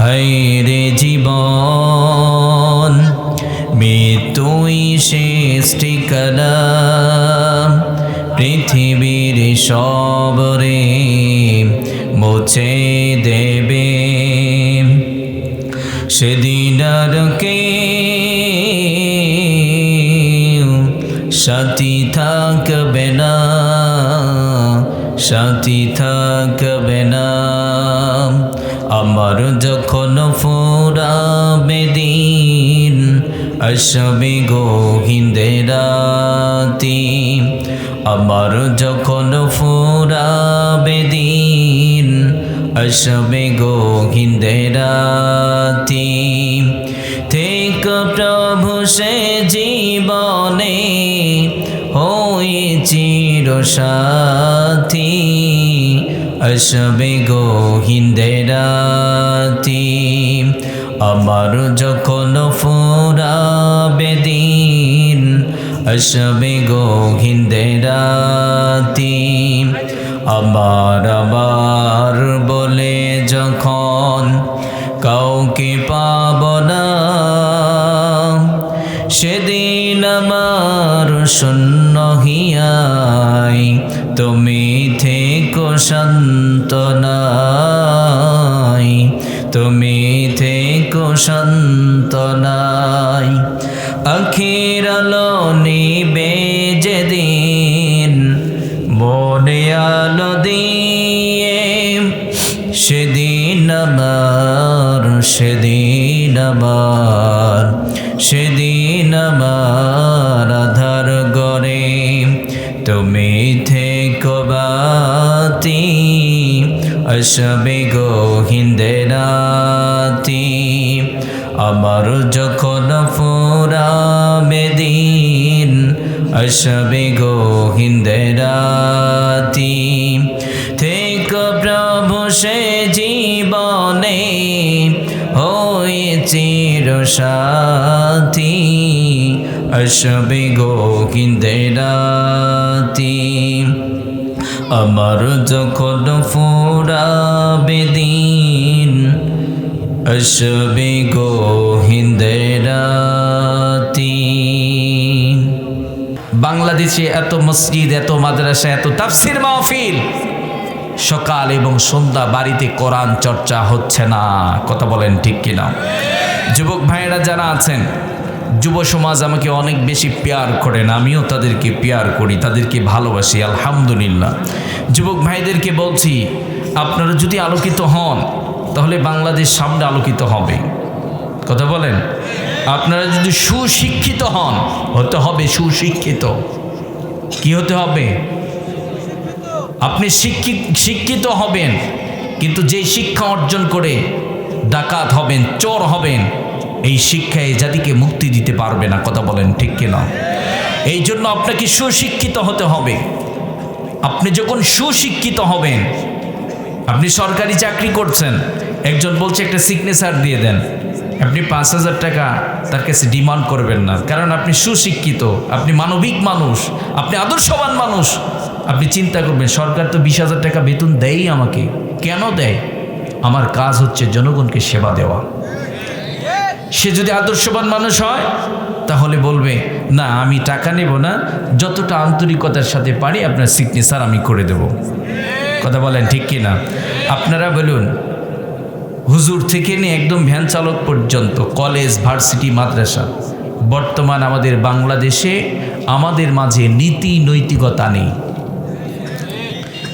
হায়রে জীবন মৃত্যুই শেষ ঠিকানা, পৃথিবীর সবরে মুছে দেবে। সেদিন আর কেউ সাথী থাকবে না, সাথী থাকবে না। আমার যখন ফুরাবে দিন, আসবে গহীনে রাতি। আমার যখন ফুরাবে দিন, আসবে গহীনে রাতি। থেকে প্রভু সে জীবনে হয়ে চিরসাথী, আসবে গহীনে রাতি। আমার যখন ফুরাবে দিন, আসবে গহীনে রাতি। আমার বলে যখন কাউকে পাব না, সেদিন আমার শূন্য হিয়ায় তুমি থেকো সান্ত্বনায়, তুমি থেকো সান্ত্বনায়। আখির আলো নিবে যেদিন মনে আলো দিয়ে, সেদিন আমার, সেদিন আমার, সেদিন আমার আধার গরে তুমি থেকো বাতি, আসবে গহীনে রাতি। আমার যখন ফুরাবে দিন, আসবে গহীনে রাতি। থেকো প্রভু সে জীবনে হয়ে চিরসাথী, আসবে গহীনে রাতি। আমার যখন ফুরাবে দিন, আসবে গহীনে রাতি। বাংলাদেশে এত মসজিদ, এত মাদ্রাসা, এত তাফসির মাহফিল, সকাল এবং সন্ধ্যা বাড়িতে কোরআন চর্চা হচ্ছে না। কথা বলেন ঠিক কিনা? যুবক ভাইয়েরা যারা আছেন, যুব সমাজ আমাকে অনেক বেশি পেয়ার করেন, আমিও তাদেরকে পেয়ার করি, তাদেরকে ভালোবাসি, আলহামদুলিল্লাহ। যুবক ভাইদেরকে বলছি, আপনারা যদি আলোকিত হন তাহলে বাংলাদেশ সামনে আলোকিত হবে। কথা বলেন। আপনারা যদি সুশিক্ষিত হন, হতে হবে সুশিক্ষিত। কি হতে হবে? আপনি শিক্ষিত হবেন, কিন্তু যেই শিক্ষা অর্জন করে ডাকাত হবেন, চোর হবেন, এই শিক্ষায় জাতিকে মুক্তি দিতে পারবে না। কথা বলেন ঠিক কিনা? এই জন্য আপনাকে সুশিক্ষিত হতে হবে। আপনি যখন সুশিক্ষিত হবেন, আপনি সরকারি চাকরি করছেন, একজন বলছে একটা সিগনেচার দিয়ে দেন, আপনি ৫,০০০ টাকা তার কাছে ডিমান্ড করবেন না, কারণ আপনি সুশিক্ষিত, আপনি মানবিক মানুষ, আপনি আদর্শবান মানুষ। আপনি চিন্তা করবেন, সরকার তো ২০,০০০ টাকা বেতন দেয়ই আমাকে, কেন দেয়? আমার কাজ হচ্ছে জনগণকে সেবা দেওয়া। সে যদি আদর্শবান মানুষ হয় তাহলে বলবে, না আমি টাকা নেব না, যতটা আন্তরিকতার সাথে পারি আপনার সিগনেচার আমি করে দেব। কথা বলেন ঠিক কি না? আপনারা বলুন, হুজুর থেকে নিয়ে একদম ভ্যান চালক পর্যন্ত, কলেজ, ভার্সিটি, মাদ্রাসা, বর্তমান আমাদের বাংলাদেশে আমাদের মাঝে নীতি নৈতিকতা নেই।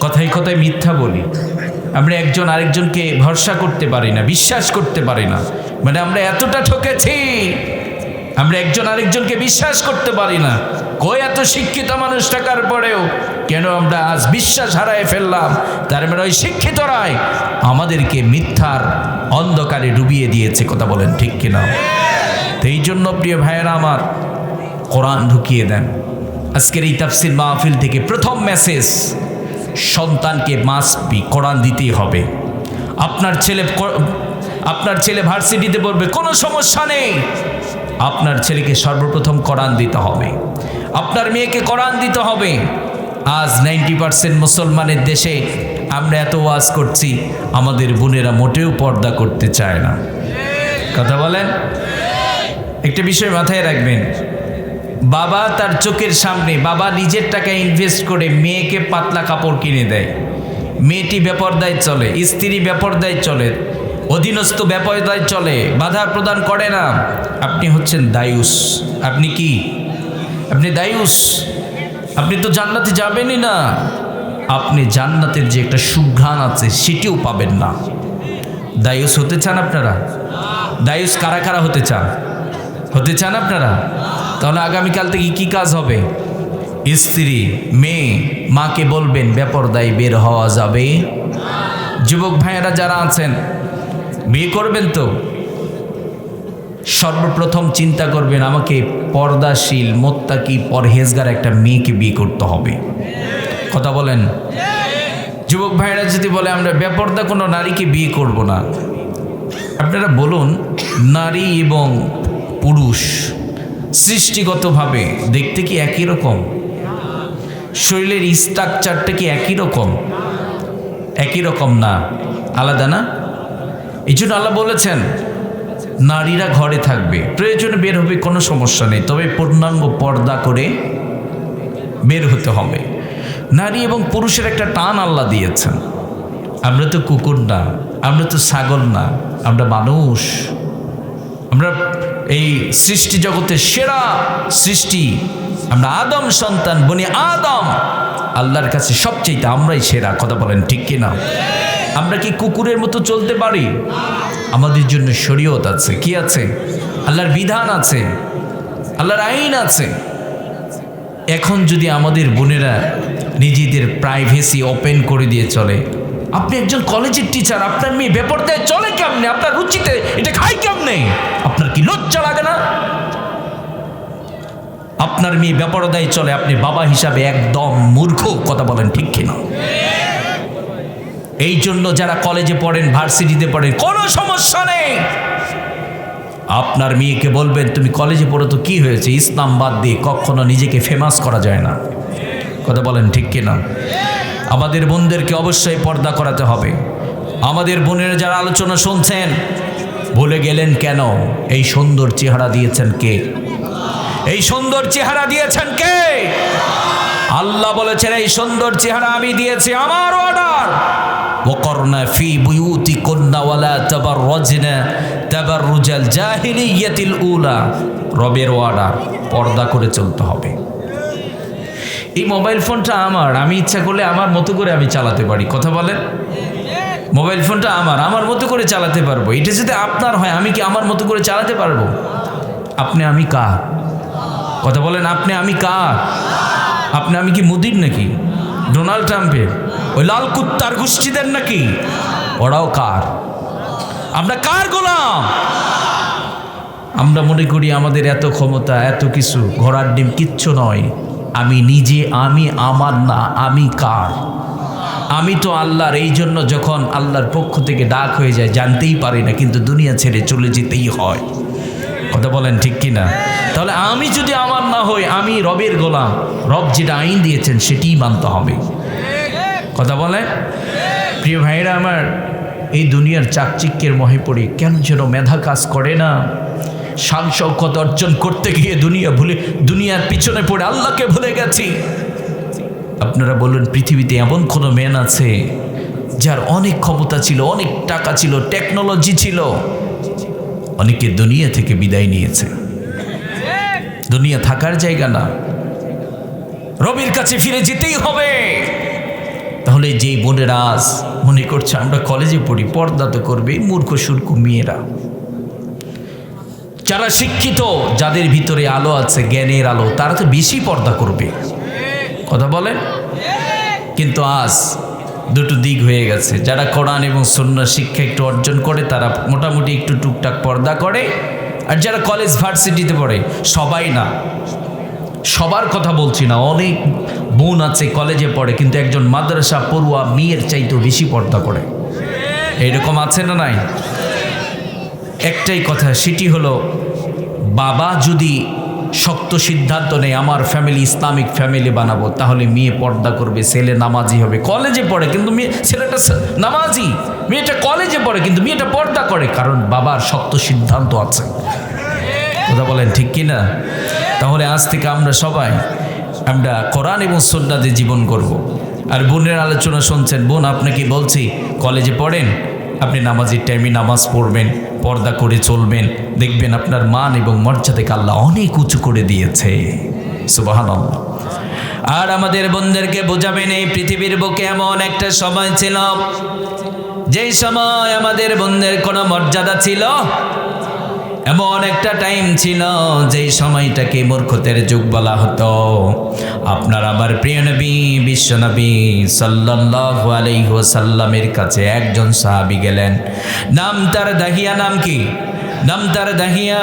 কথায় কথায় মিথ্যা বলি, আমরা একজন আরেকজনকে ভরসা করতে পারি না, বিশ্বাস করতে পারি না। মানে আমরা এতটা ঠকেছি, আমরা একজন আরেকজনকে বিশ্বাস করতে পারি না। কই এত শিক্ষিত মানুষ থাকার পরেও কেন আমরা আজ বিশ্বাস হারায় ফেললাম? তার মানে ওই শিক্ষিতরাই আমাদেরকে মিথ্যার অন্ধকারে ডুবিয়ে দিয়েছে। কথা বলেন ঠিক কিনা? তো এই জন্য প্রিয় ভাইয়েরা আমার, কোরআন ঢুকিয়ে দেন। আজকের এই তাফসির মাহফিল থেকে প্রথম মেসেজ, সন্তানকে মাস্ট বি কোরআন দিতেই হবে। আপনার ছেলে ভার্সিটিতে পড়বে, কোনো সমস্যা নেই, আপনার ছেলেকে সর্বপ্রথম কোরআন দিতে হবে, আপনার মেয়েকে কোরআন দিতে হবে। আজ 90% মুসলমানের দেশে আমরা এত ওয়াজ করছি, আমাদের বোনেরা মোটেও পর্দা করতে চায় না। কথা বলেন। একটা বিষয় মাথায় রাখবেন, বাবা তার চোখের সামনে, বাবা নিজের টাকা ইনভেস্ট করে মেয়েকে পাতলা কাপড় কিনে দেয়, মেয়েটি বেপরদায় চলে, স্ত্রী বেপরদায় চলে, অধীনস্থ বেপরদায় চলে, বাধা প্রদান করে না, আপনি হচ্ছেন দায়ুস। আপনি কি? আপনি দায়ুস। আপনি তো জান্নাতে যাবেনই না, আপনি জান্নাতের যে একটা সুঘ্রাণ আছে সেটিও পাবেন না। দায়ুস হতে চান আপনারা? দায়ুস কারা কারা হতে চান? হতে চান আপনারা? তাহলে আগামীকাল থেকে কি কাজ হবে? স্ত্রী, মেয়ে, মাকে বলবেন বেপরদায় বের হওয়া যাবে। যুবক ভাইয়েরা যারা আছেন, বিয়ে করবেন তো সর্বপ্রথম চিন্তা করবেন আমাকে পর্দাশীল, মোত্তাকি, পরহেজগার একটা মেয়েকে বিয়ে করতে হবে। কথা বলেন। যুবক ভাইয়েরা যদি বলে আমরা বেপরদা কোনো নারীকে বিয়ে করব না, আপনারা বলুন নারী এবং পুরুষ সৃষ্টিগতভাবে দেখতে কি একই রকম? শরীরের স্ট্রাকচারটা কি একই রকম? একই রকম না, আলাদা না। এই জন্য আল্লাহ বলেছেন নারীরা ঘরে থাকবে, প্রয়োজনে বের হবে, কোনো সমস্যা নেই, তবে পূর্ণাঙ্গ পর্দা করে বের হতে হবে। নারী এবং পুরুষের একটা টান আল্লাহ দিয়েছেন। আমরা তো কুকুর না, আমরা তো ছাগল না, আমরা মানুষ। আমরা এই সৃষ্টি জগতের সেরা সৃষ্টি, আমরা আদম সন্তান, বনি আদম। আল্লাহর কাছে সবচেয়ে আমরাই সেরা। কথা বলেন ঠিক কিনা? আমরা কি কুকুরের মতো চলতে পারি? আমাদের জন্য শরীয়ত আছে। কি আছে? আল্লাহর বিধান আছে, আল্লাহর আইন আছে। এখন যদি আমাদের বোনেরা নিজেদের প্রাইভেসি ওপেন করে দিয়ে চলে, আপনি একজন কলেজের টিচার, আপনার মেয়ে বেপরদায় চলে কেমনে? আপনার রুচিতে এটা খাই কেমনে? আপনার কি লজ্জা লাগে না? আপনার মেয়ে বেপরদায় চলে, আপনি বাবা হিসাবে একদম মূর্খ। কথা বলেন ঠিক কিনা? এই জন্য যারা কলেজে পড়েন, ভার্সিটিতে পড়েন, কোনো সমস্যা নেই, আপনার মেয়েকে বলবেন তুমি কলেজে পড়ো তো কি হয়েছে, ইসলাম বাদ দিয়ে কখনো নিজেকে ফেমাস করা যায় না। কথা বলেন ঠিক কিনা? আমাদের বোনদেরকে অবশ্যই পর্দা করাতে হবে। আমাদের বোনের যারা আলোচনা শুনছেন, ভুলে গেলেন কেন? এই সুন্দর চেহারা দিয়েছেন কে? এই সুন্দর চেহারা দিয়েছেন কে? আল্লাহ বলেছেন এই সুন্দর চেহারা আমি দিয়েছি, আমার অর্ডার। ওয়াকরনা ফি বুয়ুতিকুন্না ওয়ালা তাবাররাজনা তাবাররুজাল জাহিলিয়াতিল উলা। রবের অর্ডার, পর্দা করে চলতে হবে। এই মোবাইল ফোনটা আমার, আমি ইচ্ছা করলে আমার মতো করে আমি চালাতে পারি। কথা বলেন। মোবাইল ফোনটা আমার মতো করে চালাতে পারবো। এটা যদি আপনার হয়, আমি কি আমার মতো করে চালাতে পারবো? আপনি আমি কার? কথা বলেন। আপনি আমি কার? আপনি আমি কি মোদির নাকি? ডোনাল্ড ট্রাম্পের? ওই লাল কুত্তার গোষ্ঠীদের নাকি? ওরাও কার? আমরা কার গোলাম? আমরা মনে করি আমাদের এত ক্ষমতা, এত কিছু, ঘোড়ার ডিম কিচ্ছু নয়। আমি নিজে, আমি আমার না, আমি কার? আমি তো আল্লাহর। এই জন্য যখন আল্লাহর পক্ষ থেকে ডাক হয়ে যায় জানতেই পারি না, কিন্তু দুনিয়া ছেড়ে চলে যেতেই হয়। কথা বলেন ঠিক কিনা? তাহলে আমি যদি আমার না হই, আমি রবের গোলাম। রব যেটা আইন দিয়েছেন সেটিই মানতে হবে। কথা বলেন। প্রিয় ভাইরা আমার, এই দুনিয়ার চাকচিক্যের মহে পড়ে কেন যেন মেধা কাজ করে না। শান শৌকত অর্জন করতে গিয়ে দুনিয়ার পিছনে পড়ে আল্লাহকে ভুলে গেছি। আপনারা বলুন, পৃথিবীতে এমন কোনো ম্যান আছে যার অনেক ক্ষমতা ছিল, অনেক টাকা ছিল, টেকনোলজি ছিল, অনেকে দুনিয়া থেকে বিদায় নিয়েছে। দুনিয়া থাকার জায়গা না, রবের কাছে ফিরে যেতেই হবে। তাহলে যেই বোনেরা আজ মনে করছে আমরা কলেজে পড়ি, পর্দা তো করবে, মূর্খ সুর্খ মেয়েরা। যারা শিক্ষিত, যাদের ভিতরে আলো আছে, জ্ঞানের আলো, তারা তো বেশি পর্দা করবে। কথা বলেন। কিন্তু আজ দুটো দিক হয়ে গেছে। যারা কোরআন এবং সুন্নাহ শিক্ষা একটু অর্জন করে তারা মোটামুটি একটু টুকটাক পর্দা করে, আর যারা কলেজ ভার্সিটিতে পড়ে, সবাই না, সবার কথা বলছি না, অনেক বোন আছে কলেজে পড়ে কিন্তু একজন মাদ্রাসা পড়ুয়া মেয়ের চাইতেও বেশি পর্দা করে। এইরকম আছে না নাই? একটাই কথা, সেটি হলো বাবা যদি শক্ত সিদ্ধান্ত নেই আমার ফ্যামিলি ইসলামিক ফ্যামিলি বানাবো, তাহলে মেয়ে পর্দা করবে, ছেলে নামাজি হবে, কলেজে পড়ে কিন্তু ছেলেটা নামাজি, মেয়েটা কলেজে পড়ে কিন্তু মেয়েটা পর্দা করে, কারণ বাবার শক্ত সিদ্ধান্ত আছে। কথা বলেন ঠিক কি না? তাহলে আজ থেকে আমরা সবাই কোরআন এবং সুন্নাতে জীবন করব। আর বোনের আলোচনা শুনছেন, বোন আপনাকে বলছি কলেজে পড়েন, আপনি নামাজের টাইমে নামাজ পড়বেন, পর্দা করে চলবেন, দেখবেন আপনার মান এবং মর্যাদাকে আল্লাহ অনেক উঁচু করে দিয়েছে। সুবহানাল্লাহ। আর আমাদের বোনদেরকে বোঝাবেন এই পৃথিবীর বুকে এমন একটা সময় ছিল যেই সময় আমাদের বোনদের কোনো মর্যাদা ছিল, এমন একটা টাইম ছিল যেই সময়টাকে মূর্খতার যুগ বলা হতো। আপনার আমার প্রিয় নবী বিশ্ব নবী সাল্লাল্লাহু আলাইহি ওয়াসাল্লামের কাছে একজন সাহাবী গেলেন, নাম তার দাহিয়া। নাম কি? নাম তার দাহিয়া।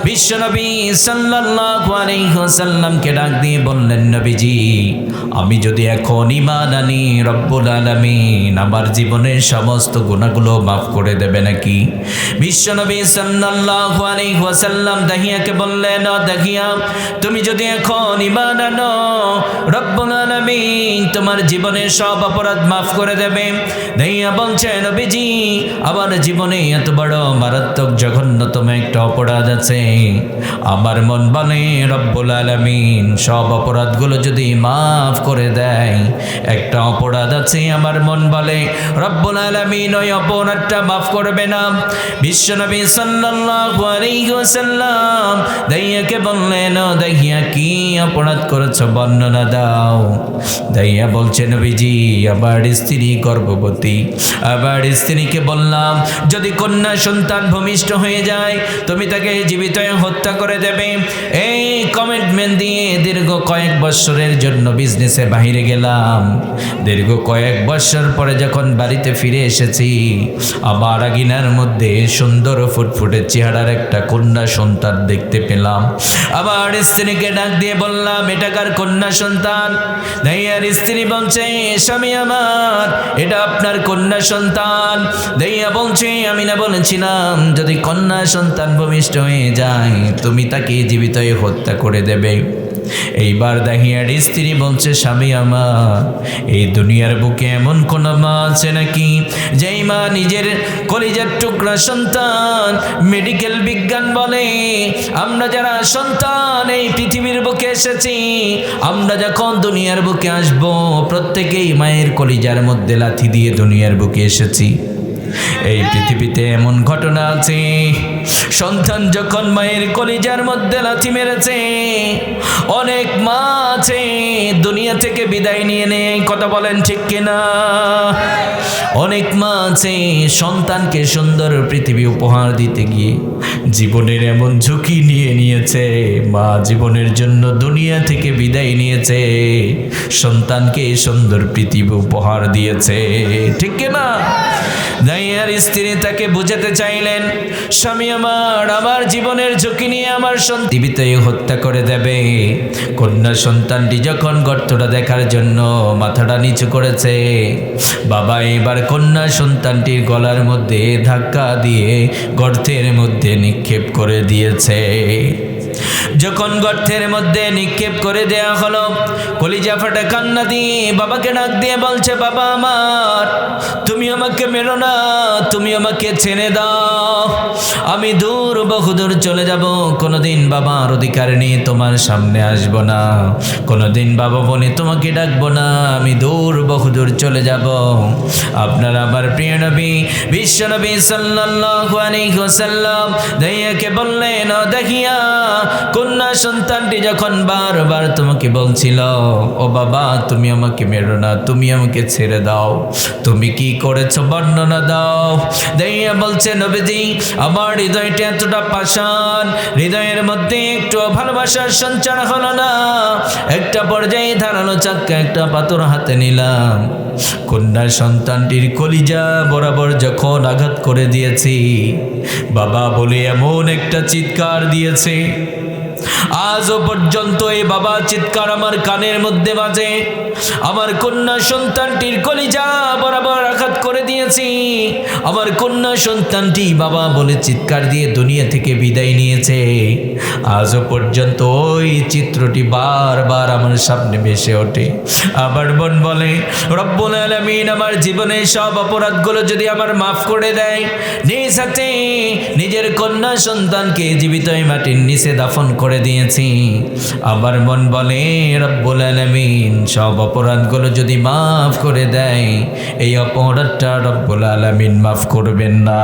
বিশ্ব নবী সাল্লাল্লাহু আলাইহি ওয়াসাল্লামকে ডাক দিয়ে বললেন, নবীজি আমি যদি এখন ঈমান আনি, রব্বুল আলামিন আমার জীবনের সমস্ত গুনাহগুলো মাফ করে দেবে নাকি? বিশ্ব নবী সাল্লাল্লাহু আলাইহি ওয়াসাল্লাম দাহিয়াকে বললেন, ও দাহিয়া তুমি যদি এখন ঈমান আনো, রব্বুল আলামিন তোমার জীবনের সব অপরাধ মাফ করে দেবে। দাহিয়া বলছে, নবীজি আমার জীবনে এত বড় মারাত্মক জঘন্যতম একটা অপরাধ আছে, আমার মন বলে রব্বুল আলামিন সব অপরাধগুলো যদি মাফ করে দেয়, একটা অপরাধ আছে আমার মন বলে রব্বুল আলামিন ওই অপরাধটা মাফ করবে না। বিশ্বনবী সাল্লাল্লাহু আলাইহি ওয়াসাল্লাম দাইয়াকে বললেন, ও দাইয়া কি অপরাধ করেছো বর্ণনা দাও। দাইয়া বলছে, নবীজি আমার স্ত্রী গর্ভবতী, আবার স্ত্রীকে বললাম যদি কন্যা সন্তান ভূমিষ্ঠ হয়ে যায় তুমি তাকে জীবিত হত্যা করে দেবে। এই কমিটমেন্ট দিয়ে দীর্ঘ কয়েক বছরের জন্য বিজনেসে বাইরে গেলাম। দীর্ঘ কয়েক বছর পরে যখন বাড়িতে ফিরে এসেছি, আমার আঙিনার মধ্যে সুন্দর ফুটফুটে চেহারার একটা কন্যা সন্তান দেখতে পেলাম। আবার স্ত্রীকে ডাক দিয়ে বললাম, এটাকার কন্যা সন্তান? দাইয়ার স্ত্রী বলছে, স্বামী আমার এটা আপনার কন্যা সন্তান। দাইয়া বলছে, আমি না বলেছিলাম যদি কন্যা সন্তান ভূমিষ্ঠ হয়ে যায় তুমি তাকে জীবিত হত্যা করে দেবে। এইবার দাহিয়ার স্ত্রী বলছে, স্বামী আমার এই দুনিয়ার বুকে এমন কোন মা আছে নাকি যেই মা নিজের কলিজার টুকরা সন্তান, মেডিকেল বিজ্ঞান বলে আমরা যারা সন্তান এই পৃথিবীর বুকে এসেছি, আমরা যখন দুনিয়ার বুকে আসব প্রত্যেকেই মায়ের কলিজার মধ্যে লাথি দিয়ে দুনিয়ার বুকে এসেছি। এই পৃথিবীতে এমন ঘটনা আছে সন্তান যখন মায়ের কলিজার মধ্যে লাথি মেরেছে, অনেক মা আছে দুনিয়া থেকে বিদায় নিয়ে নেয়। কথা বলেন ঠিক কিনা? অনেক মা আছে সন্তানকে সুন্দর পৃথিবী উপহার দিতে গিয়ে জীবনের এমন ঝুঁকি নিয়ে নিয়েছে, মা জীবনের জন্য দুনিয়া থেকে বিদায় নিয়েছে, সন্তানকে সুন্দর পৃথিবী উপহার দিয়েছে। ঠিক কিনা? দাইয়ার স্ত্রী তাকে বুঝাতে চাইলেন, স্বামী আমার জীবনের ঝুঁকি নিয়ে আমার জীবিত হত্যা করে দেবে। কন্যা সন্তানটি যখন গর্তটা দেখার জন্য মাথাটা নিচু করেছে, বাবা এবার কন্যা সন্তানটির গলার মধ্যে ধাক্কা দিয়ে গর্তের মধ্যে নিক্ষেপ করে দিয়েছে। যখন গর্তের মধ্যে নিক্ষেপ করে দেয়া হলো, কলিজা ফাটা কান্না দিয়ে বাবাকে ডাক দিয়ে বলছে, বাবা আমার তুমি আমাকে মেরো না, তুমি আমাকে ছেড়ে দাও, আমি দূর বহুদূর চলে যাব, কোনোদিন বাবার অধিকার নিয়ে তোমার সামনে আসব না, কোনোদিন বাবা বলে তোমাকে ডাকবো না, আমি দূর বহুদূর চলে যাব। আপনার আবার প্রিয় নবী বিশ্ব নবী সাল্লাল্লাহু আলাইহি ওয়াসাল্লাম দাইয়াকে বললেন, ও দাহিয়া কন্যা সন্তানটি যখন বারবার তোমাকে বলছিল, ও বাবা তুমি আমাকে মেরো না, তুমি আমাকে ছেড়ে দাও, তুমি কি করেছো বর্ণনা দাও। দাইয়া বলছে, নবীজি আমার হৃদয়টা এতটা পাষাণ, হৃদয়ের মধ্যে একটু ভালোবাসার সঞ্চার হলো না। একটা পর্যায়ে ধারালো চাক্কা একটা পাথর হাতে নিলাম, কন্যা সন্তানটির কলিজা বরাবর যখন আঘাত করে দিয়েছি, বাবা বলে এমন একটা চিৎকার দিয়েছে, আজও পর্যন্ত এই বাবা চিৎকার আমার কানের মধ্যে বাজে। আমার কন্যা সন্তানটির কলিজা বরাবর আঘাত করে দিয়েছি। আমার কন্যা সন্তানটি বাবা বলে চিৎকার দিয়ে দুনিয়া থেকে বিদায় নিয়েছে। আজও পর্যন্ত ওই চিত্রটি বারবার আমার সামনে ভেসে ওঠে। আবার বোন বলে, রব্বুল আলামিন আমার জীবনের সব অপরাধগুলো যদি আমার মাফ করে দেয়, নিজ হাতে নিজের কন্যা সন্তানকে জীবিত মাটির নিচে দাফন করে দিয়েছি। আবার মন বলে, রব্বুল আলামিন সব অপরাধগুলো যদি মাফ করে দেয়, এই অপরাধটা রব্বুল আলামিন মাফ করবেন না।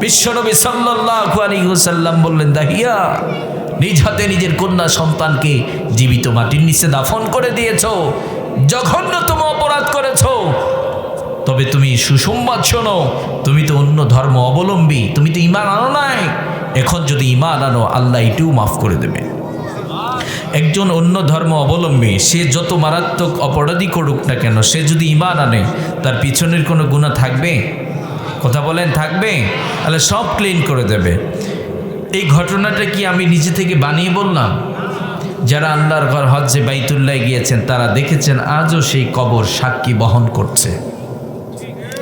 বিশ্বনবী সাল্লাল্লাহু আলাইহি ওয়াসাল্লাম বললেন, দাহিয়া নিজ হাতে নিজের কন্যা সন্তানকে জীবিত মাটির নিচে দাফন করে দিয়েছো, জঘন্যতম অপরাধ করেছো। তবে তুমি সুসংবাদ শোনো, তুমি তো অন্য ধর্ম অবলম্বী, তুমি তো ঈমান আনো নাই। এখন যদি ঈমান আনো, আল্লাহ এটাও মাফ করে দেবে। একজন অন্য ধর্ম অবলম্বী সে যত মারাত্মক অপরাধী করুক না কেন, সে যদি ঈমান আনে, তার পিছনের কোনো গুনাহ থাকবে? কথা বলেন, থাকবে? তাহলে সব ক্লিন করে দেবে। এই ঘটনাটা কি আমি নিজে থেকে বানিয়ে বললাম? যারা আল্লাহর ঘর হজ্জে বাইতুল্লাহ গিয়েছেন তারা দেখেছেন আজও সেই কবর সাক্ষী বহন করছে।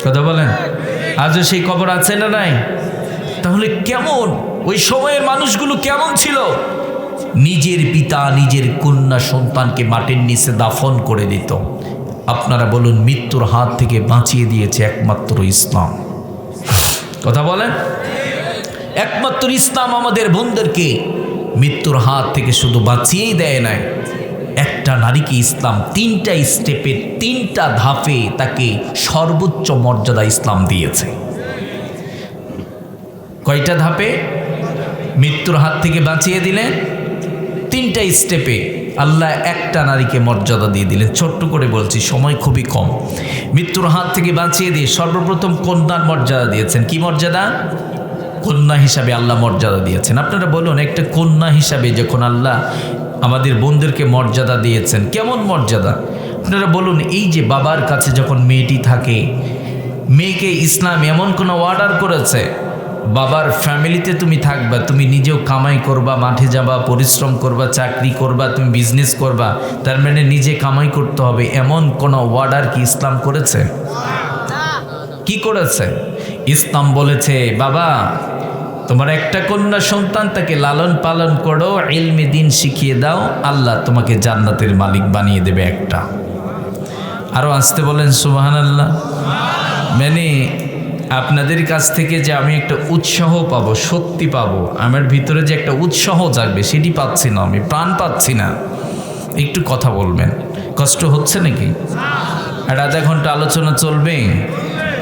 কথা বলেন, আজও সেই কবর আছে না নাই? তাহলে কেমন ওই সময়ের মানুষগুলো কেমন ছিল? নিজের পিতা নিজের কন্যা সন্তানকে মাটির নিচে দাফন করে দিত। আপনারা বলুন, মৃত্যুর হাত থেকে বাঁচিয়ে দিয়েছে একমাত্র ইসলাম। কথা বলেন, একমাত্র ইসলাম আমাদের বোনদেরকে মৃত্যুর হাত থেকে শুধু বাঁচিয়েই দেয় নাই, একটা নারীকে ইসলাম 3টা স্টেপে 3টা ধাপে তাকে সর্বোচ্চ মর্যাদা ইসলাম দিয়েছে। কয়টা ধাপে? মৃত্যুর হাত থেকে বাঁচিয়ে দিলেন, 3টা স্টেপে আল্লাহ একটা নারীকে মর্যাদা দিয়ে দিলেন। ছোট্ট করে বলছি, সময় খুবই কম। মৃত্যুর হাত থেকে বাঁচিয়ে দিয়ে সর্বপ্রথম কন্যার মর্যাদা দিয়েছেন। কি মর্যাদা? কন্যা হিসাবে আল্লাহ মর্যাদা দিয়েছেন। আপনারা বলুন, একটা কন্যা হিসাবে যখন আল্লাহ আমাদের বোনদেরকে মর্যাদা দিয়েছেন, কেমন মর্যাদা? আপনারা বলুন, এই যে বাবার কাছে যখন মেয়েটি থাকে, মেয়েকে ইসলাম এমন কোনো অর্ডার করেছে, বাবার ফ্যামিলিতে তুমি থাকবা, তুমি নিজেও কামাই করবা, মাঠে যাবা, পরিশ্রম করবা, চাকরি করবা, তুমি বিজনেস করবা, তার মানে নিজে কামাই করতে হবে, এমন কোনো অর্ডার কি ইসলাম করেছে? কি করেছে? ইসলাম বলেছে, বাবা তোমার একটা কন্যা সন্তান, তাকে লালন পালন করো, ইলমে দ্বীন শিখিয়ে দাও, আল্লাহ তোমাকে জান্নাতের মালিক বানিয়ে দেবে একটা। আরো আসতে বলেন সুবহানাল্লাহ। মানে আপনাদের কাছ থেকে যে আমি একটা উৎসাহ পাবো, শক্তি পাবো, আমার ভিতরে যে একটা উৎসাহ জাগবে, সেটি পাচ্ছি না, আমি প্রাণ পাচ্ছি না। একটু কথা বলবেন, কষ্ট হচ্ছে নাকি? আর আধা ঘন্টা আলোচনা চলবে।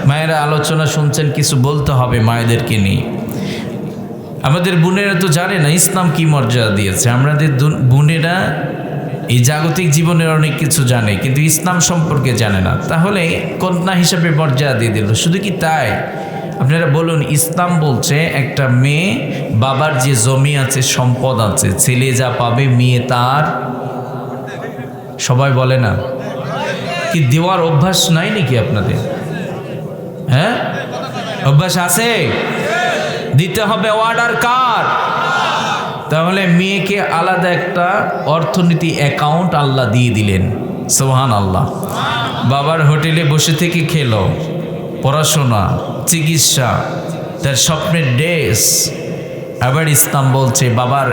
মায়েরা আলোচনা শুনছেন, কিছু বলতে হবে মায়েদেরকে নিয়ে। আমাদের বোনেরা তো জানে না ইসলাম কি মর্যাদা দিয়েছে। আমাদের বোনেরা এই জাগতিক জীবনের অনেক কিছু জানে, কিন্তু ইসলাম সম্পর্কে জানে না। তাহলে কন্যা হিসাবে মর্যাদা দিয়ে দিল। শুধু কি তাই? আপনারা বলুন, ইসলাম বলছে একটা মেয়ে, বাবার যে জমি আছে, সম্পদ আছে, ছেলে যা পাবে মেয়ে তার। সবাই বলে না কি? দেওয়ার অভ্যাস নাই নাকি আপনাদের? হ্যাঁ, অভ্যাস আছে। দিতে হবে অর্ডার কার? তাহলে মেয়েকে আলাদা একটা অর্থনীতি অ্যাকাউন্ট আল্লাহ দিয়ে দিলেন। সুবহানাল্লাহ। বাবার হোটেলে বসে থেকে খেলো, পড়াশোনা, চিকিৎসা, তার স্বপ্নের ড্রেস। আবার ইসলাম বলছে বাবার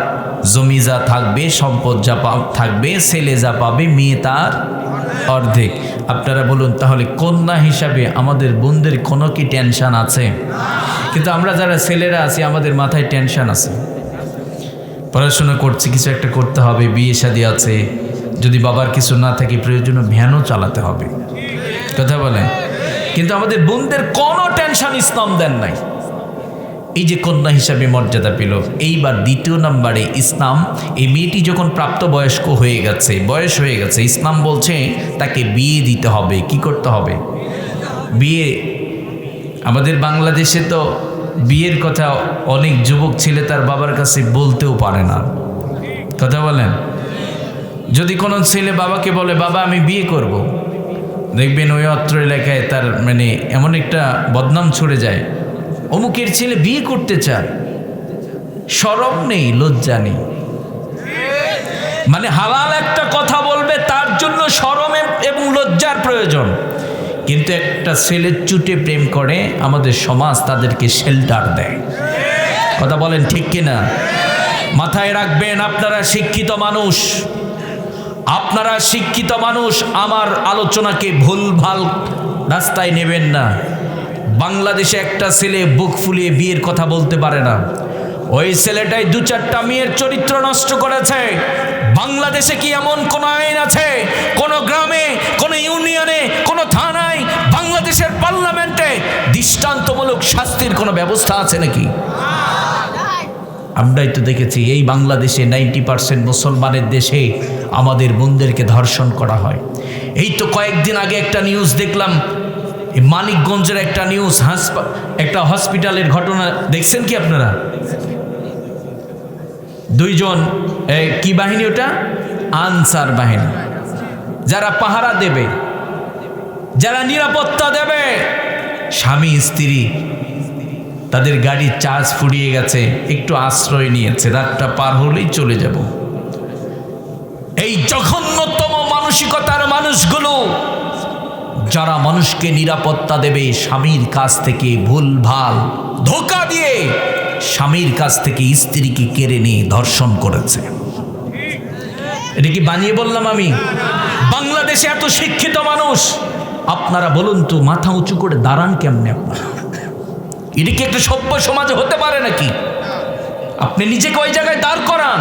জমি যা থাকবে, সম্পদ যা থাকবে, ছেলে যা পাবে মেয়ে তার অর্ধেক। আপনারা বলুন, তাহলে কন্যা হিসাবে আমাদের বোনদের কোনো কি টেনশন আছে? কিন্তু আমরা যারা ছেলেরা আছি, আমাদের মাথায় টেনশন আছে। পড়াশোনা করছি, কিছু একটা করতে হবে, বিয়ে শাদী আছে, যদি বাবার কিছু না থাকে প্রয়োজনীয় ভ্যানও চালাতে হবে। কথা বলেন, কিন্তু আমাদের বোনদের কোনো টেনশন ইসলাম দেন নাই। এই যে কন্যা হিসাবে মর্যাদা পেল। এইবার দ্বিতীয় নম্বরে ইসলাম, এই মেয়েটি যখন প্রাপ্তবয়স্ক হয়ে গেছে, বয়স হয়ে গেছে, ইসলাম বলছে তাকে বিয়ে দিতে হবে। কি করতে হবে? বিয়ে। আমাদের বাংলাদেশে তো বিয়ের কথা অনেক যুবক ছেলে তার বাবার কাছে বলতেও পারে না। কথা বলেন, যদি কোনো ছেলে বাবাকে বলে বাবা আমি বিয়ে করব, দেখবেন ওই অত্র এলাকায় তার মানে এমন একটা বদনাম ছড়ে যায়, অমুকের ছেলে বিয়ে করতে চায়। শরম নেই, লজ্জা নেই। মানে হালাল একটা কথা বলবে তার জন্য শরম এবং লজ্জার প্রয়োজন। কিন্তু একটা ছেলের চুটে প্রেম করে আমাদের সমাজ তাদেরকে শেল্টার দেয়। কথা বলেন ঠিক কিনা? মাথায় রাখবেন, আপনারা শিক্ষিত মানুষ, আপনারা শিক্ষিত মানুষ, আমার আলোচনাকে ভুলভাল রাস্তায় নেবেন না। বাংলাদেশে একটা ছেলে বুক ফুলিয়ে বিয়ের কথা বলতে পারে না, ওই ছেলেটাই 2-4টা মেয়ের চরিত্র নষ্ট করেছে। বাংলাদেশে কি এমন কোন আইন আছে, কোন গ্রামে, কোন ইউনিয়নে, কোন থানায়, বাংলাদেশের পার্লামেন্টে দৃষ্টান্তমূলক শাস্তির কোনো ব্যবস্থা আছে নাকি? আমরাই তো দেখেছি এই বাংলাদেশে 90% মুসলমানের দেশে আমাদের বোনদেরকে ধর্ষণ করা হয়। এই তো কয়েকদিন আগে একটা নিউজ দেখলাম, মানিকগঞ্জের একটা নিউজ, একটা হসপিটালের ঘটনা দেখছেন কি আপনারা? 2 জন কি বাহিনী ওটা? আনসার বাহিনী, যারা পাহারা দেবে, যারা নিরাপত্তা দেবে। স্বামী স্ত্রী তাদের গাড়ির চার্জ ফুরিয়ে গেছে, একটু আশ্রয় নিয়েছে, রাতটা পার হলেই চলে যাব। এই জঘন্যতম মানসিকতার মানুষগুলো যারা মানুষকে নিরাপত্তা দেবে, স্বামীর কাছ থেকে ভুলভাল ধোঁকা দিয়ে স্বামীর কাছ থেকে স্ত্রীকে কেড়ে নিয়ে ধর্ষণ করেছে। এটা কি বানিয়ে বললাম আমি? বাংলাদেশে এত শিক্ষিত মানুষ, আপনারা বলুন তো মাথা উঁচু করে দাঁড়ান কেমনে আপনারা? এটা কি একটা সভ্য সমাজে হতে পারে নাকি? আপনি নিজেকে ওই জায়গায় দাঁড় করান,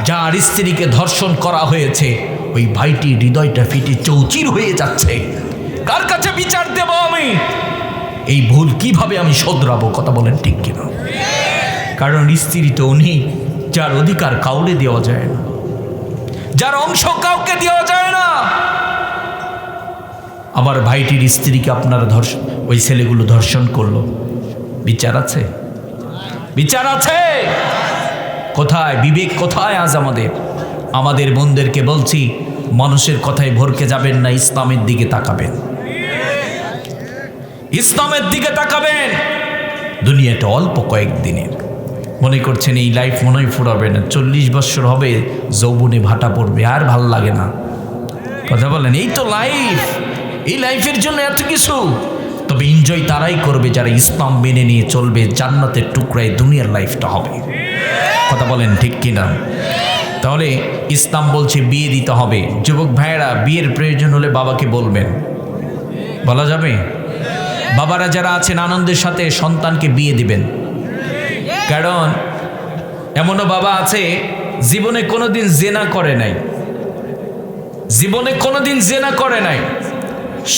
যার স্ত্রীকে ধর্ষণ করা হয়েছে ওই ভাইটি হৃদয়টা ফেটে চৌচির হয়ে যাচ্ছে। কার কাছে বিচার দেব আমি? এই ভুল কিভাবে আমি শোধরাবো? কথা বলেন ঠিক কিনা? কারণ স্ত্রী তো উনি যার অধিকার কাউকে দেওয়া যায় না, যার অংশ কাউকে দেওয়া যায় না। আমার ভাইটির স্ত্রীকে আপনারা ওই ছেলেগুলো ধর্ষণ করলো, বিচার আছে? বিচার আছে? কোথায় বিবেক? কোথায় আজ আমাদের বোনদেরকে বলছি, মানুষের কথায় ভরকে যাবেন না, ইসলামের দিকে তাকাবেন, ইসলামের দিকে তাকাবেন। দুনিয়াটা অল্প কয়েকদিনের, মনে করছেন এই লাইফ মনে হয় ফুরাবে না, 40 বছর হবে যৌবনে ভাটা পড়বে, আর ভাল লাগে না। কথা বলেন, এই তো লাইফ, এই লাইফের জন্য এত কিছু। তবে এনজয় তারাই করবে যারা ইসলাম মেনে নিয়ে চলবে, জান্নাতের টুকরায় দুনিয়ার লাইফটা হবে। কথা বলেন ঠিক কিনা? তাহলে ইসলাম বলছে বিয়ে দিতে হবে। যুবক ভাইয়েরা, বিয়ের প্রয়োজন হলে বাবাকে বলবেন, বলা যাবে? বাবারা যারা আছেন আনন্দের সাথে সন্তানকে বিয়ে দিবেন। কারণ এমনও বাবা আছে জীবনে কোনোদিন জেনা করে নাই, জীবনে কোনোদিন জেনা করে নাই,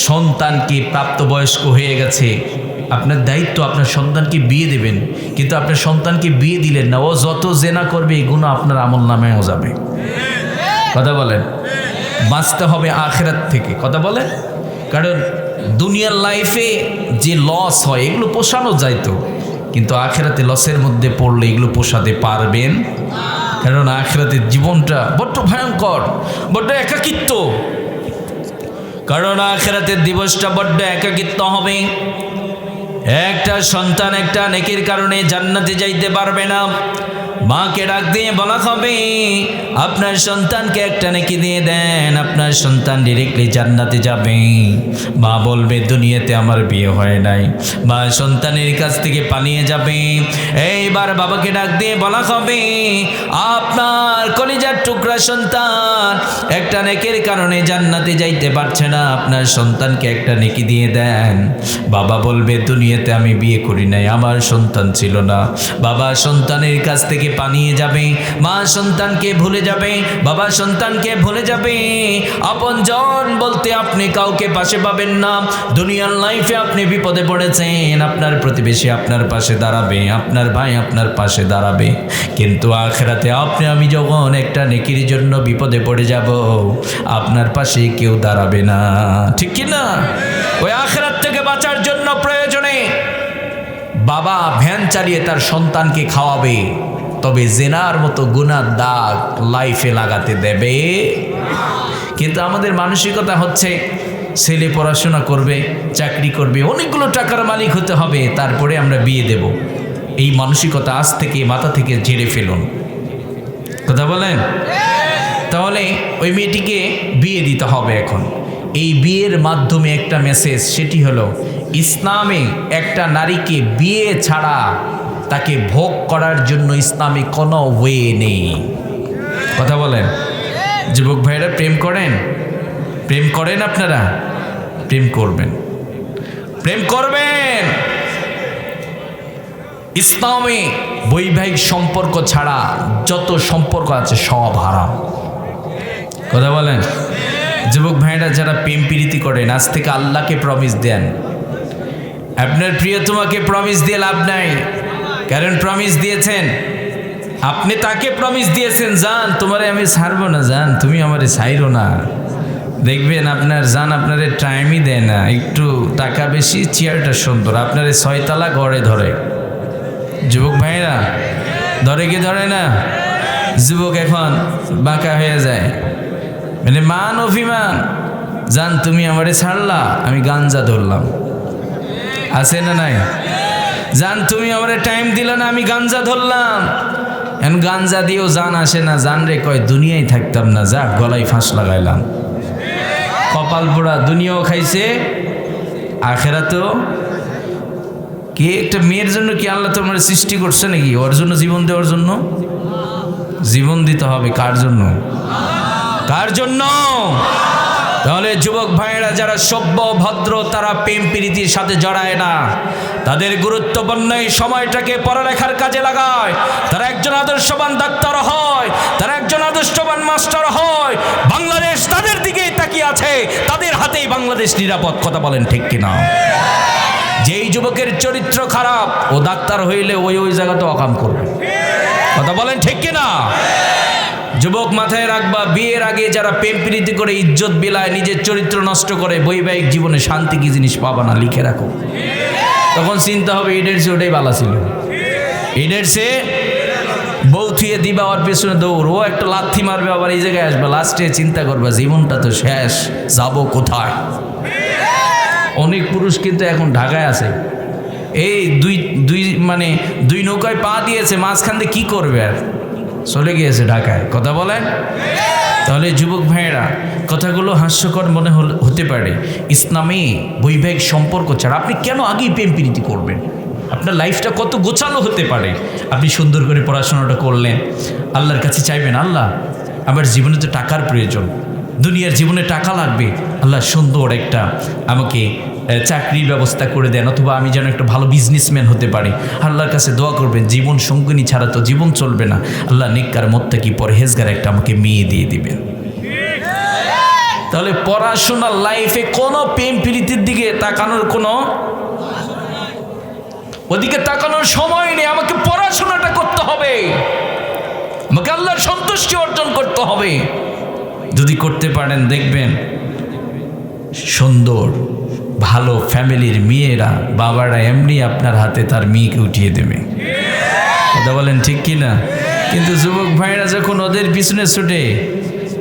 সন্তানকে প্রাপ্তবয়স্ক হয়ে গেছে, আপনার দায়িত্ব আপনার সন্তানকে বিয়ে দেবেন। কিন্তু আপনার সন্তানকে বিয়ে দিলেন না, ও যত জেনা করবে এই গুনাহ আপনার আমল নামেও যাবে। কথা বলেন, বাঁচতে হবে আখিরাত থেকে। কথা বলেন, কারণ দুনিয়ার লাইফে যে লস হয় এগুলো পোষানো যাইতো, কিন্তু আখিরাতে লসের মধ্যে পড়লে এগুলো পোষাতে পারবেন। কারণ আখিরাতের জীবনটা বড্ড ভয়ঙ্কর, বড্ড একাকিত্ব। কারণ আখিরাতের দিবসটা বড্ড একাকিত্ব হবে। একটা সন্তান একটা নেকির কারণে জান্নাতে যাইতে পারবে না। মাকে ডাক দিয়ে বলা হবে, আপনার সন্তানকে একটা নেকি দিয়ে দেন, আপনার সন্তান ডিরেক্টলি জান্নাতে যাবে। মা বলবে দুনিয়াতে আমার বিয়ে হয় নাই, মা সন্তানের কাছ থেকে পালিয়ে যাবে। এইবার বাবাকে ডাক দিয়ে বলা হবে, আপনার কলিজার টুকরা সন্তান একটা নেকির কারণে জান্নাতে যাইতে পারছে না, আপনার সন্তানকে একটা নেকি দিয়ে দেন। বাবা বলবে দুনিয়াতে আমি বিয়ে করি নাই, আমার সন্তান ছিল না। বাবা সন্তানের কাছ থেকে পালিয়ে যাবে, মা সন্তানকে ভুলে যাবে, বাবা সন্তানকে ভুলে যাবে। আপনজন বলতে আপনি কাউকে পাশে পাবেন না। দুনিয়ার লাইফে আপনি বিপদে পড়েছেন, আপনার প্রতিবেশী আপনার পাশে দাঁড়াবে, আপনার ভাই আপনার পাশে দাঁড়াবে, কিন্তু আখিরাতে আপনি আমি যখন একটা নেকির জন্য বিপদে পড়ে যাব, আপনার পাশে কেউ দাঁড়াবে না। ঠিক কি না? ওই আখিরাত থেকে বাঁচার জন্য প্রয়োজনে বাবা ভ্যান চালিয়ে তার সন্তানকে খাওয়াবে, তবে জেনার মতো গুনার দাগ লাইফে লাগাতে দেবে। কিন্তু আমাদের মানসিকতা হচ্ছে ছেলে পড়াশোনা করবে, চাকরি করবে, অনেকগুলো টাকার মালিক হতে হবে, তারপরে আমরা বিয়ে দেব। এই মানসিকতা আজ থেকে মাথা থেকে ঝেড়ে ফেলুন। কথা বলেন? তাহলে ওই মেয়েটিকে বিয়ে দিতে হবে। এখন এই বিয়ের মাধ্যমে একটা মেসেজ, সেটি হলো ইসলামে একটা নারীকে বিয়ে ছাড়া তাকে ভোগ করার জন্য ইসলামে কোনো ওয়ে নেই। কথা বলেন? যুবক ভাইরা প্রেম করেন? প্রেম করেন? আপনারা প্রেম করবেন, প্রেম করবেন। ইসলামে বৈবাহিক সম্পর্ক ছাড়া যত সম্পর্ক আছে সব হারাম। কথা বলেন? যুবক ভাইরা যারা প্রেম প্রীতি করেন, আজ থেকে আল্লাহকে প্রমিস দেন, আপনার প্রিয় তোমাকে প্রমিস দিয়ে লাভ নাই। কারণ প্রমিস দিয়েছেন, আপনি তাকে প্রমিস দিয়েছেন, জান তোমারে আমি ছাড়বো না, জান তুমি আমারে ছাইরো না। দেখবেন আপনার জান আপনারে টাইমই দেয় না, একটু টাকা বেশি, চেয়ারটা সুন্দর, আপনারে 6 তলা ঘরে ধরে। যুবক ভাইরা ধরে কি ধরে না? যুবক এখন বাঁকা হয়ে যায়, মানে মান অভিমান, জান তুমি আমারে ছাড়লা, আমি গাঞ্জা ধরলাম। আছে না নাই? জান তুমি আমারে টাইম দিলা না, আমি গাঞ্জা ধরলাম। এখন গাঞ্জা দিয়েও জান আসে না, জান রে কয় দুনিয়ায় থাকতাম না, যাক গলায় ফাঁস লাগাইলাম। কপাল পোড়া, দুনিয়াও খাইছে, আখেরাতেও। কি একটা মেয়ের জন্য কি আল্লাহ তোমার সৃষ্টি করছে নাকি ওর জন্য জীবন দেওয়ার জন্য? জীবন দিতে হবে কার জন্য? কার জন্য? তাহলে যুবক ভাইয়েরা যারা সভ্য ভদ্র, তারা প্রেম প্রীতির সাথে জড়ায় না, তাদের গুরুত্বপূর্ণ এই সময়টাকে পড়ালেখার কাজে লাগায়। তারা একজন আদর্শবান ডাক্তার হয়, তারা একজন আদর্শবান মাস্টার হয়। বাংলাদেশ তাদের দিকেই তাকিয়ে আছে, তাদের হাতেই বাংলাদেশ নিরাপদ। কথা বলেন ঠিক কিনা? যেই যুবকের চরিত্র খারাপ, ও ডাক্তার হইলে ওই জায়গাতে অকাম করবে। কথা বলেন ঠিক কিনা? যুবক মাথায় রাখবা, বিয়ের আগে যারা প্রেম প্রীতি করে ইজ্জত বিলায়, নিজের চরিত্র নষ্ট করে, বৈবাহিক জীবনে শান্তি কি জিনিস পাবা না, লিখে রাখো। তখন চিন্তা হবে এডের চেয়ে ওটাই ভালো ছিল, এডের চেয়ে বউ থুয়ে দিবা ওর পেছনে দৌড়, ও একটা লাথি মারবে, আবার এই জায়গায় আসবে, লাস্টে চিন্তা করবা জীবনটা তো শেষ, যাবো কোথায়। অনেক পুরুষ কিন্তু এখন ঢাকায় আছে, এই দুই নৌকায় পা দিয়েছে, মাঝখান দিয়ে কি করবে, আর চলে গিয়েছে ঢাকায়। কথা বলেন? তাহলে যুবক ভাইয়েরা, কথাগুলো হাস্যকর মনে হতে পারে, ইসলামে বৈবাহিক সম্পর্ক ছাড়া আপনি কেন আগেই প্রেম প্রীতি করবেন? আপনার লাইফটা কত গোছালো হতে পারে। আপনি সুন্দর করে পড়াশোনাটা করলেন, আল্লাহর কাছে চাইবেন, আল্লাহ আমার জীবনে তো টাকার প্রয়োজন, দুনিয়ার জীবনে টাকা লাগবে, আল্লাহ সুন্দর একটা আমাকে চাকরির ব্যবস্থা করে দেন, অথবা আমি যেন একটা ভালো বিজনেসম্যান হতে পারি। আল্লাহর কাছে দোয়া করবেন, জীবন সঙ্গিনী ছাড়া তো জীবন চলবে না, আল্লাহ নেককার মুত্তাকি পরহেজগার একটা আমাকে মেয়ে দিয়ে দিবেন। তাহলে পড়াশোনার লাইফে কোনো প্রেম প্রীতির দিকে তাকানোর কোনো ওদিকে তাকানোর সময় নেই। আমাকে পড়াশোনাটা করতে হবে, আমাকে আল্লাহর সন্তুষ্টি অর্জন করতে হবে। যদি করতে পারেন, দেখবেন সুন্দর ভালো ফ্যামিলির মেয়েরা, বাবারা এমনি আপনার হাতে তার মেয়েকে উঠিয়ে দেবে। কথা বলেন ঠিক কি না? কিন্তু যুবক ভাইরা যখন ওদের পিছনে ছুটে,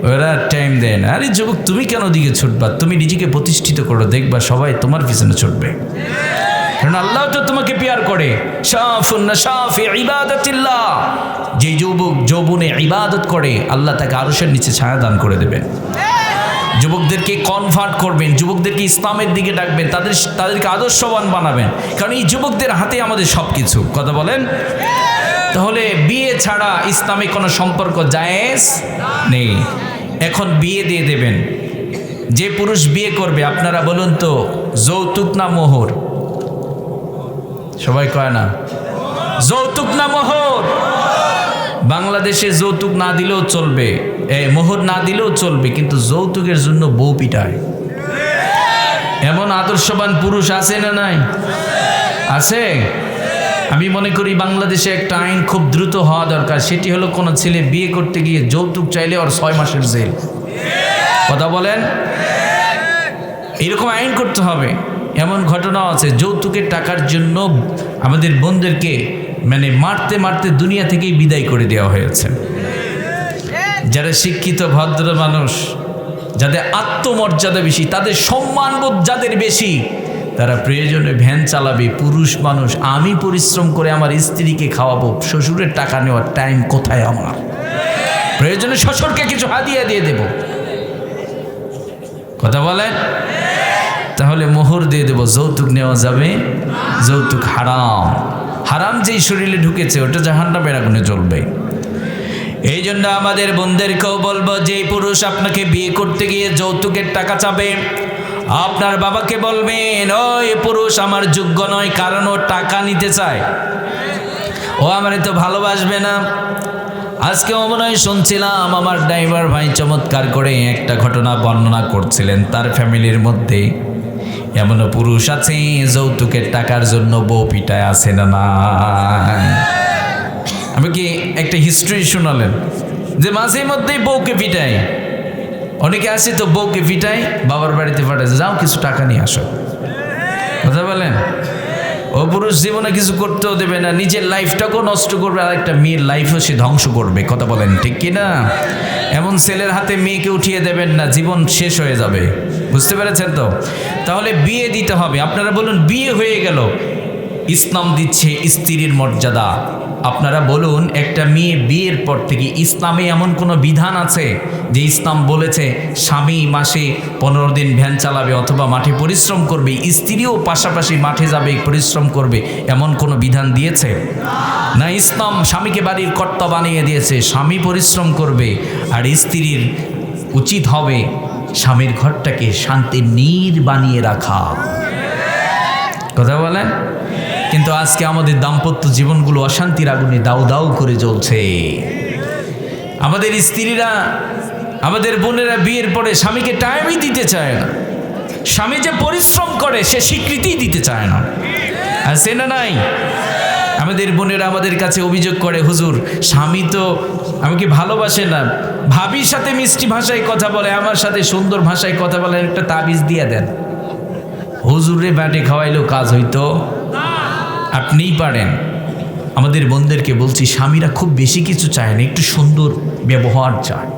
ওরা টাইম দেয় না। আরে যুবক, তুমি কেন দিকে ছুটবা? তুমি নিজেকে প্রতিষ্ঠিত করো, দেখবা সবাই তোমার পিছনে ছুটবে। কারণ আল্লাহ তো তোমাকে পেয়ার করে। যে যুবক যৌবনে ইবাদত করে, আল্লাহ তাকে আরশের নিচে ছায়া দান করে দেবেন। যুবকদেরকে কনভার্ট করবেন, যুবকদেরকে ইসলামের দিকে ডাকবেন, তাদেরকে আদর্শবান বানাবেন, কারণ এই যুবকদের হাতে আমাদের সব কিছু। কথা বলেন? তাহলে বিয়ে ছাড়া ইসলামে কোনো সম্পর্ক জায়েজ নেই। এখন বিয়ে দিয়ে দেবেন, যে পুরুষ বিয়ে করবে, আপনারা বলুন তো, যৌতুক না মোহর? সবাই কয় না যৌতুক না মোহর? বাংলাদেশে যৌতুক না দিলেও চলবে, মোহর না দিলেও চলবে, কিন্তু যৌতুকের জন্য বউ পিটায়। এমন আদর্শবান পুরুষ আছে না নাই? আছে। আমি মনে করি বাংলাদেশে একটা আইন খুব দ্রুত হওয়া দরকার, সেটি হলো কোনো ছেলে বিয়ে করতে গিয়ে যৌতুক চাইলে ওর 6 মাসের জেল। কথা বলেন? এরকম আইন করতে হবে। এমন ঘটনাও আছে, যৌতুকের টাকার জন্য আমাদের বোনদেরকে মারতে মারতে দুনিয়া থেকেই বিদায় করে দেওয়া হয়েছে। যারা শিক্ষিত ভদ্র মানুষ, যাদের আত্মমর্যাদা বেশি, তাদের সম্মানবোধ যাদের বেশি, তারা প্রয়োজনে ভ্যান চালাবে, পুরুষ মানুষ। আমি পরিশ্রম করে আমার স্ত্রীকে খাওয়াবো, শ্বশুরের টাকা নেওয়ার টাইম কোথায় আমার? প্রয়োজনে শ্বশুরকে কিছু হাদিয়া দিয়ে দেব। কথা বলেন? তাহলে মোহর দিয়ে দেব। যৌতুক নেওয়া যাবে? যৌতুক হারাম। হারাম যেই শরীরে ঢুকেছে ওটা জাহান্নামের আগুনে জ্বলবে। এই জন্য আমাদের বোনদেরকেও বলবো, যে পুরুষ আপনাকে বিয়ে করতে গিয়ে যৌতুকের টাকা চাবে, আপনার বাবাকে বলবেন, ওই পুরুষ আমার যোগ্য নয়, কারণ ও টাকা নিতে চায়, ও আমারে তো ভালোবাসবে না। আজকে মনে হয় শুনছিলাম আমার ড্রাইভার ভাই চমৎকার করে একটা ঘটনা বর্ণনা করছিলেন। তার ফ্যামিলির মধ্যে এমনও পুরুষ আছে যৌতুকের টাকার জন্য বউ পিটায় আছে না না। আমি কি একটা হিস্ট্রি শোনালেন যে মাঝে মধ্যেই বউকে পিটায়। অনেকে আছে তো বউকে পিটায়, বাবার বাড়িতে পাঠাচ্ছে, যাও কিছু টাকা নিয়ে আসো। কথা বলেন? ও পুরুষ জীবনে কিছু করতেও দেবে না, নিজের লাইফটাকেও নষ্ট করবে, আর একটা মেয়ের লাইফও সে ধ্বংস করবে। কথা বলেন ঠিক কি না? এমন ছেলের হাতে মেয়েকে উঠিয়ে দেবেন না, জীবন শেষ হয়ে যাবে। বুঝতে পেরেছেন তো? তাহলে বিয়ে দিতে হবে। আপনারা বলুন, বিয়ে হয়ে গেল, ইসলাম দিচ্ছে স্ত্রীর মর্যাদা। আপনারা বলুন, একটা মেয়ে বিয়ের পর থেকে ইসলামে এমন কোনো বিধান আছে যে ইসলাম বলেছে স্বামী মাসে 15 দিন ভ্যান চালাবে অথবা মাঠে পরিশ্রম করবে, স্ত্রীও পাশাপাশি মাঠে যাবে, পরিশ্রম করবে, এমন কোনো বিধান দিয়েছে না। ইসলাম স্বামীকে বাড়ির কর্তা বানিয়ে দিয়েছে, স্বামী পরিশ্রম করবে আর স্ত্রীর উচিত হবে স্বামীর ঘরটাকে শান্তির নীড় বানিয়ে রাখা। কথা বলেন? কিন্তু আজকে আমাদের দাম্পত্য জীবনগুলো অশান্তির আগুনে দাউ দাউ করে জ্বলছে। আমাদের স্ত্রীরা, আমাদের বোনেরা বিয়ের পরে স্বামীকে টাইমই দিতে চায় না। স্বামী যে পরিশ্রম করে সে স্বীকৃতি দিতে চায় না। আর সে না নাই, আমাদের বোনেরা আমাদের কাছে অভিযোগ করে, হুজুর স্বামী তো আমাকে ভালোবাসে না, ভাবির সাথে মিষ্টি ভাষায় কথা বলে, আমার সাথে সুন্দর ভাষায় কথা বলে, একটা তাবিজ দিয়ে দেন। হুজুরে ব্যাটে খাওয়াইলেও কাজ হইতো? আপনিই পারেন। আমাদের বোনদেরকে বলছি, স্বামীরা খুব বেশি কিছু চায় না, একটু সুন্দর ব্যবহার চায়,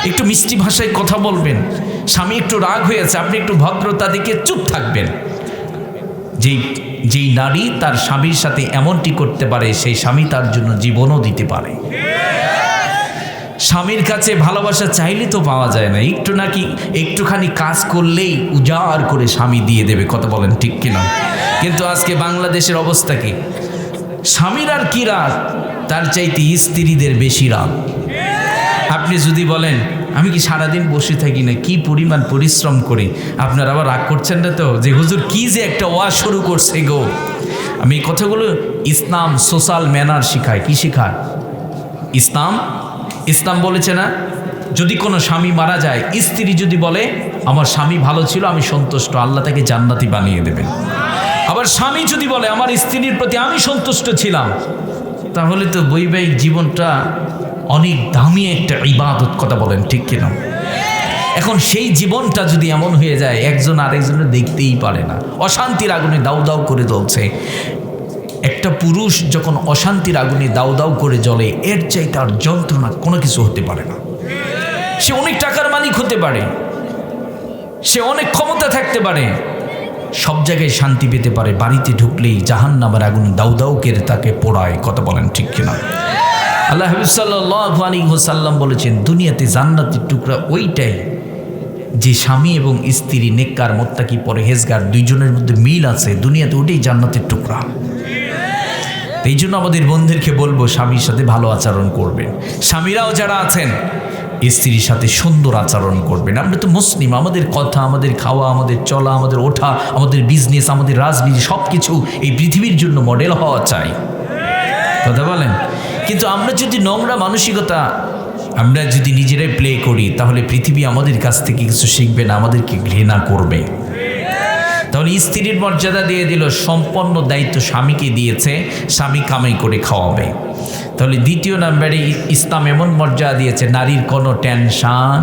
একটু মিষ্টি ভাষায় কথা বলবেন। স্বামী একটু রাগ হয়েছে, আপনি একটু ভদ্রতা দিকে চুপ থাকবেন। যেই নারী তার স্বামীর সাথে এমনটি করতে পারে, সেই স্বামী তার জন্য জীবনও দিতে পারে। স্বামীর কাছে ভালোবাসা চাইলে তো পাওয়া যায় না, একটু নাকি একটুখানি কাজ করলেই উজাড় করে স্বামী দিয়ে দেবে। কথা বলেন ঠিক কিনা? কিন্তু আজকে বাংলাদেশের অবস্থা কি? স্বামীর আর কি রাগ, তার চাইতে স্ত্রীদের বেশি রাগ। আপনি যদি বলেন আমি কি সারাদিন বসে থাকি না, কি পরিমাণ পরিশ্রম করি, আপনারা আবার রাগ করছেন না তো যে হুজুর কি যে একটা ওয়াজ শুরু করছে গো। আমি এই কথাগুলো, ইসলাম সোশ্যাল ম্যানার শিখায়। কি শিখায় ইসলাম বলেছে না, যদি কোনো স্বামী মারা যায়, স্ত্রী যদি বলে আমার স্বামী ভালো ছিল, আমি সন্তুষ্ট, আল্লাহ তাকে জান্নাতি বানিয়ে দেবেন। আবার স্বামী যদি বলে আমার স্ত্রীর প্রতি আমি সন্তুষ্ট ছিলাম, তাহলে তো বৈবাহিক জীবনটা অনেক দামি একটা ইবাদত। কথা বলেন ঠিক কিনা? এখন সেই জীবনটা যদি এমন হয়ে যায়, একজন আরেকজনের দেখতেই পারে না, অশান্তির আগুনে দাউ দাউ করে জ্বলছে। একটা পুরুষ যখন অশান্তির আগুনে দাউ দাউ করে জ্বলে, এর চাইতে আর যন্ত্রণা কোনো কিছু হতে পারে না। সে অনেক টাকার মালিক হতে পারে, সে অনেক ক্ষমতা থাকতে পারে, সব জায়গায় শান্তি পেতে পারে, বাড়িতে ঢুকলেই জাহান্নামের আগুন দাউ দাউ করে তাকে পোড়ায়। কথা বলেন ঠিক কিনা? আল্লাহ হাবিব সাল্লাল্লাহু আলাইহি ওয়াসাল্লাম বলেছেন, দুনিয়াতে জান্নাতের টুকরা ওইটাই যে স্বামী এবং স্ত্রী নেককার মুত্তাকি পরহেজগার দুইজনের মধ্যে মিল আছে, দুনিয়াতে ওটাই জান্নাতের টুকরা। এই জন্য আমাদের বন্ধুদেরকে বলবো, স্বামীর সাথে ভালো আচরণ করবেন। স্বামীরাও যারা আছেন স্ত্রীর সাথে সুন্দর আচরণ করবেন। আমরা তো মুসলিম, আমাদের কথা, আমাদের খাওয়া, আমাদের চলা, আমাদের ওঠা, আমাদের বিজনেস, আমাদের রাজনীতি, সব কিছু এই পৃথিবীর জন্য মডেল হওয়া চাই। কথা বলেন? কিন্তু আমরা যদি নোংরা মানসিকতা আমরা যদি নিজেরাই প্লে করি, তাহলে পৃথিবী আমাদের কাছ থেকে কিছু শিখবে না, আমাদেরকে ঘৃণা করবে। তাহলে স্ত্রীর মর্যাদা দিয়ে দিল, সম্পন্ন দায়িত্ব স্বামীকে দিয়েছে, স্বামী কামাই করে খাওয়াবে। তাহলে দ্বিতীয় নাম্বারে ইসলাম এমন মর্যাদা দিয়েছে, নারীর কোনো টেনশন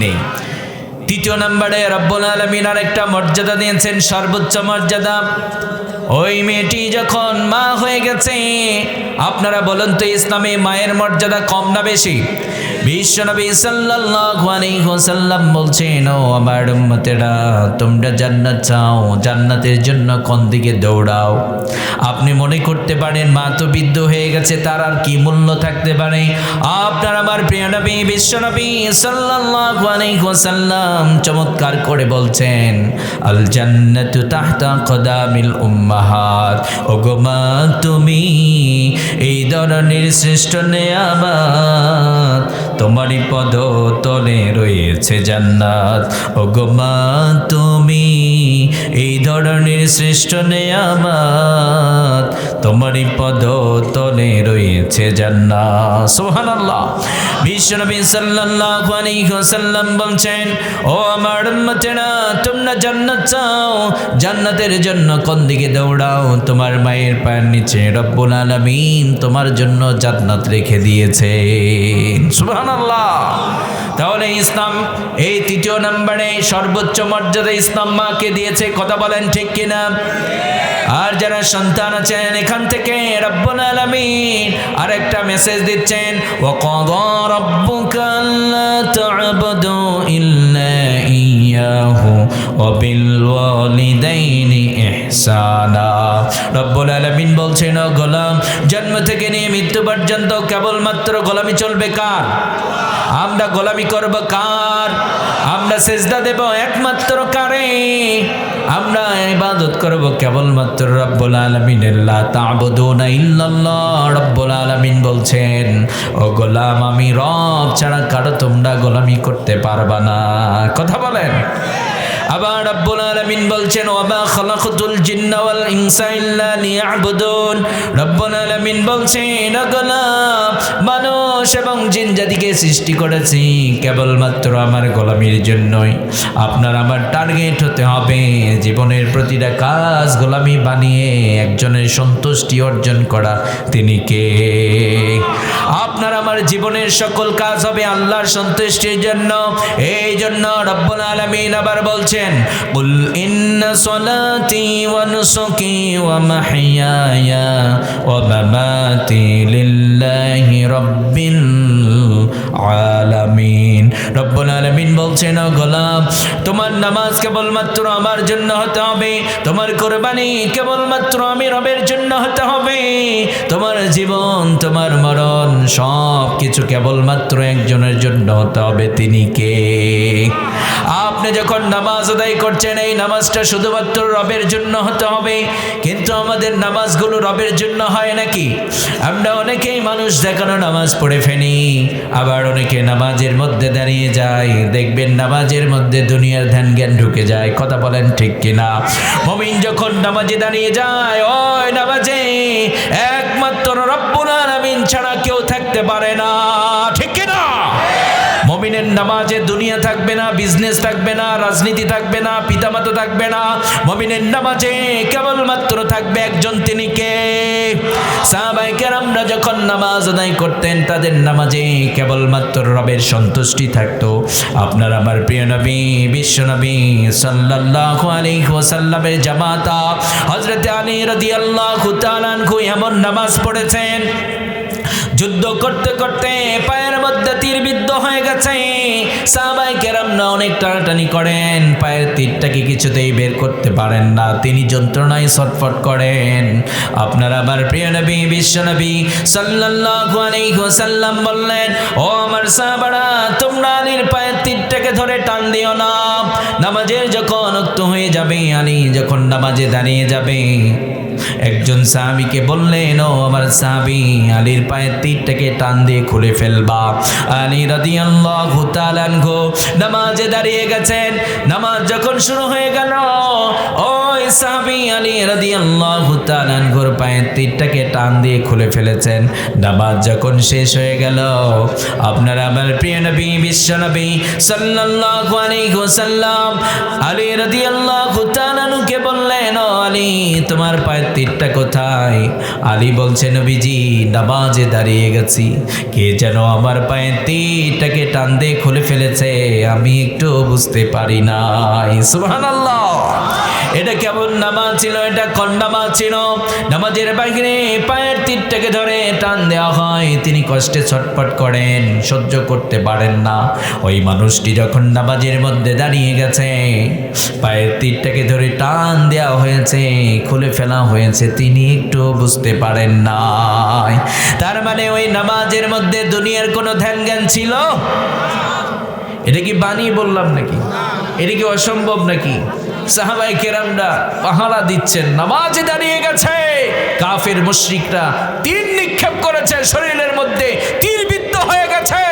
নেই। তৃতীয় নাম্বারে রব্বুল আলামিন আরেকটা মর্যাদা দিয়েছেন, সর্বোচ্চ মর্যাদা। ওই মেয়েটি যখন মা হয়ে গেছে, আপনারা বলেন তো ইসলামে মায়ের মর্যাদা কম না বেশি? বিশ্বনবী সাল্লাল্লাহু আলাইহি ওয়াসাল্লাম বলছেন, ও আমার উম্মতেরা, তোমরা জান্নাত চাও, জান্নাতের জন্য কোন দিকে দৌড়াও? আপনি মনে করতে পারেন মা তো বৃদ্ধ হয়ে গেছে, তার আর কি মূল্য থাকতে পারে? আপনার আমার প্রিয় নবী বিশ্বনবী সাল্লাল্লাহু আলাইহি ওয়াসাল্লাম চমৎকার করে বলছেন, আল জান্নাতু তাহতা কদামিল উম্মাহাত। ওগো মা, তুমি এই ধরনের শ্রেষ্ঠ নেয়ামত, তোমারই পদতলে রয়েছে জান্নাত। ওগো মা, তুমি এই ধরনের শ্রেষ্ঠ নেয়ামত, তোমারই পদতলে রয়েছে জান্নাত। সুবহানাল্লাহ। বিশ্বনবী সাল্লাল্লাহু আলাইহি ওয়াসাল্লাম বলছেন, ও আমার উম্মতেরা, তোমরা জান্নাত চাও, জান্নাতের জন্য কোন দিকে দৌড়াও? তোমার মায়ের পায়ের নিচে রব্বুল আলামিন তোমার জন্য জান্নাত রেখে দিয়েছেন। সুবহানাল্লাহ। তাহলে ইসলাম এই তৃতীয় নম্বরে সর্বোচ্চ মর্যাদা ইসলাম মাকে দিয়েছে। কথা বলেন ঠিক কিনা? আর যারা সন্তান আছেন, এখান থেকে রব্বুল আলামিন আরেকটা মেসেজ দিচ্ছেন, ওয়া ক্বাদা রাব্বুকা আল্লা তা'বুদু ইল্লা ইয়্যাহু ওয়া বিল ওয়ালিদাইনি ইহসানা। রব্বুল আলামিন বলছেন, ও গোলাম, জন্ম থেকে নিয়ে মৃত্যু পর্যন্ত কেবলমাত্র গোলামি চলবে কার? আমরা গোলামি করব কার? আমরা সেজদা দেব একমাত্র কারে? আমরা ইবাদত করব কেবলমাত্র রব্বুল আলামিনের। লা তা'বুদুনা ইল্লাল্লাহ। রব্বুল আলামিন বলছেন, ও গোলাম, আমি রব ছাড়া কারো তোমরা গোলামি করতে পারবা না। কথা বলেন। আবার রব্বুল আলামিন বলছেন, ওয়া মা খালাকতুল জিন্না ওয়াল ইনসা ইল্লা লিয়াবুদুন। রব্বুল আলামিন বলছেন, ও গোলাম, মানুষ এবং জিন জাতিকে সৃষ্টি করেছি কেবলমাত্র আমার গোলামির জন্যই। আপনার আমার টার্গেট হতে হবে জীবনের প্রতিটা কাজ গোলামি বানিয়ে একজনের সন্তুষ্টি অর্জন করা। তিনি কে? আপনার আমার জীবনের সকল কাজ হবে আল্লাহর সন্তুষ্টির জন্য। এই জন্য রব্বুল আলামিন আবার বলছেন, কুল ইন্না সলাতি ওয়া নুসুকি ওয়া মাহইয়ায়া ওয়া মামাতি লিল্লাহি রাব্বিল আলামিন। রব্বুল আলামিন বলছেন, ও গোলাম, তোমার নামাজ কেবলমাত্র আমার জন্য হতে হবে, তোমার কুরবানি কেবলমাত্র আমি রবের জন্য হতে হবে, তোমার জীবন, তোমার মরণ সব কিছু কেবলমাত্র একজনের জন্য হতে হবে। তিনি কে? আপনি যখন নামাজ আদায় করছেন, এই নামাজটা শুধুমাত্র রবের জন্য হতে হবে। কিন্তু আমাদের নামাজগুলো রবের জন্য হয় নাকি? আমরা অনেকেই মানুষ দেখানো নামাজ পড়ে ফেলি, আবার অনেকে নামাজের মধ্যে দাঁড়িয়ে যায়, দেখবেন নামাজের মধ্যে দুনিয়ার ধ্যান জ্ঞান ঢুকে যায়। কথা বলেন ঠিক কিনা? মুমিন যখন নামাজে দাঁড়িয়ে যায়, ওই নামাজে একমাত্র রব্বুল আলামিন ছাড়া কেউ থাকতে পারে না। ঠিক কিনা? মুমিনের নামাজে দুনিয়া থাকবে না, বিজনেস থাকবে না, রাজনীতি থাকবে না, পিতামাতা থাকবে না। মুমিনের নামাজে কেবলমাত্র থাকবে একজন, তিনি কে? সাহাবায়ে কেরামরা যখন নামাজ আদায় করতেন, তাদের নামাজে কেবলমাত্র রবের সন্তুষ্টি থাকতো। আপনার আমার প্রিয় নবী বিশ্বনবী সাল্লাল্লাহু আলাইহি ওয়াসাল্লামের জামাতা হযরত আলী রাদিয়াল্লাহু তাআলা আনহু এমন নামাজ পড়েছেন, যুদ্ধ করতে করতে পায়ের মধ্যে তীর বিদ্ধ হয়ে গেছে। সাহাবায়ে কেরামরা অনেক টানাটানি করেন, পায়ের তীরটাকে কিছুতেই বের করতে পারেন না, তিনি যন্ত্রণায় ছটফট করেন। আপনার আমার প্রিয় নবী বিশ্বনবী সাল্লাল্লাহু আলাইহি ওয়াসাল্লাম বললেন, ও আমার সাহাবারা, তোমরা আলীর পায়ের তীরটাকে ধরে টান দিও না। নামাজের যখন ওয়াক্ত হয়ে যাবে, আলী যখন নামাজে দাঁড়িয়ে যাবে, একজন সাহাবীকে বললেন, ও আমার সাহাবী, আলীর পায়ের তীরটাকে টান দিয়ে খুলে ফেলবা। আলী রাদিয়াল্লাহু তাআলা আনহু নামাজে দাঁড়িয়ে গেছেন। নামাজ যখন শুরু হয়ে গেল, ওই সাহাবী আলী রাদিয়াল্লাহু তাআলা আনহুর পায়ের তীরটাকে টান দিয়ে খুলে ফেলেছেন। নামাজ যখন শেষ হয়ে গেল, আপনারা আমার প্রিয় নবী বিশ্বনবী সাল্লাল্লাহু আলাইহি ওয়াসাল্লাম আলী রাদিয়াল্লাহু তাআলা আনহুকে বললেন, ও আলী, তোমার পায়ের তীরটা কোথায়? আলী বলছে, নবীজি, নামাজে দাঁড়িয়ে গেছি, কে যেন আমার পায়ের তীরটাকে টান দিয়ে খুলে ফেলেছে, আমি একটু বুঝতে পারি নাই। সুবহানাল্লাহ। এটা কেমন নামাজ ছিল? এটা কোন নামাজ ছিল? নামাজের বাইরে পায়ের তীরটাকে ধরে টান দেওয়া হয়, তিনি কষ্টে ছটফট করেন, সহ্য করতে পারেন না। ওই মানুষটি যখন নামাজের মধ্যে দাঁড়িয়ে গেছে, পায়ের তীরটাকে ধরে টান দেওয়া হয়েছে, খুলে ফেলা হয়েছে, তিনি একটু বুঝতে পারেন না। তার মানে ওই নামাজের মধ্যে দুনিয়ার কোনো ধ্যান জ্ঞান ছিল? এটা কি বানিয়ে বললাম নাকি? এটা কি অসম্ভব নাকি? সাহাবায়ে কেরামরা পাহারা দিচ্ছেন, নামাজে দাঁড়িয়ে গেছে, কাফের মুশরিকরা তীর নিক্ষেপ করেছে, শরীরের মধ্যে তীর বিদ্ধ হয়ে গেছে,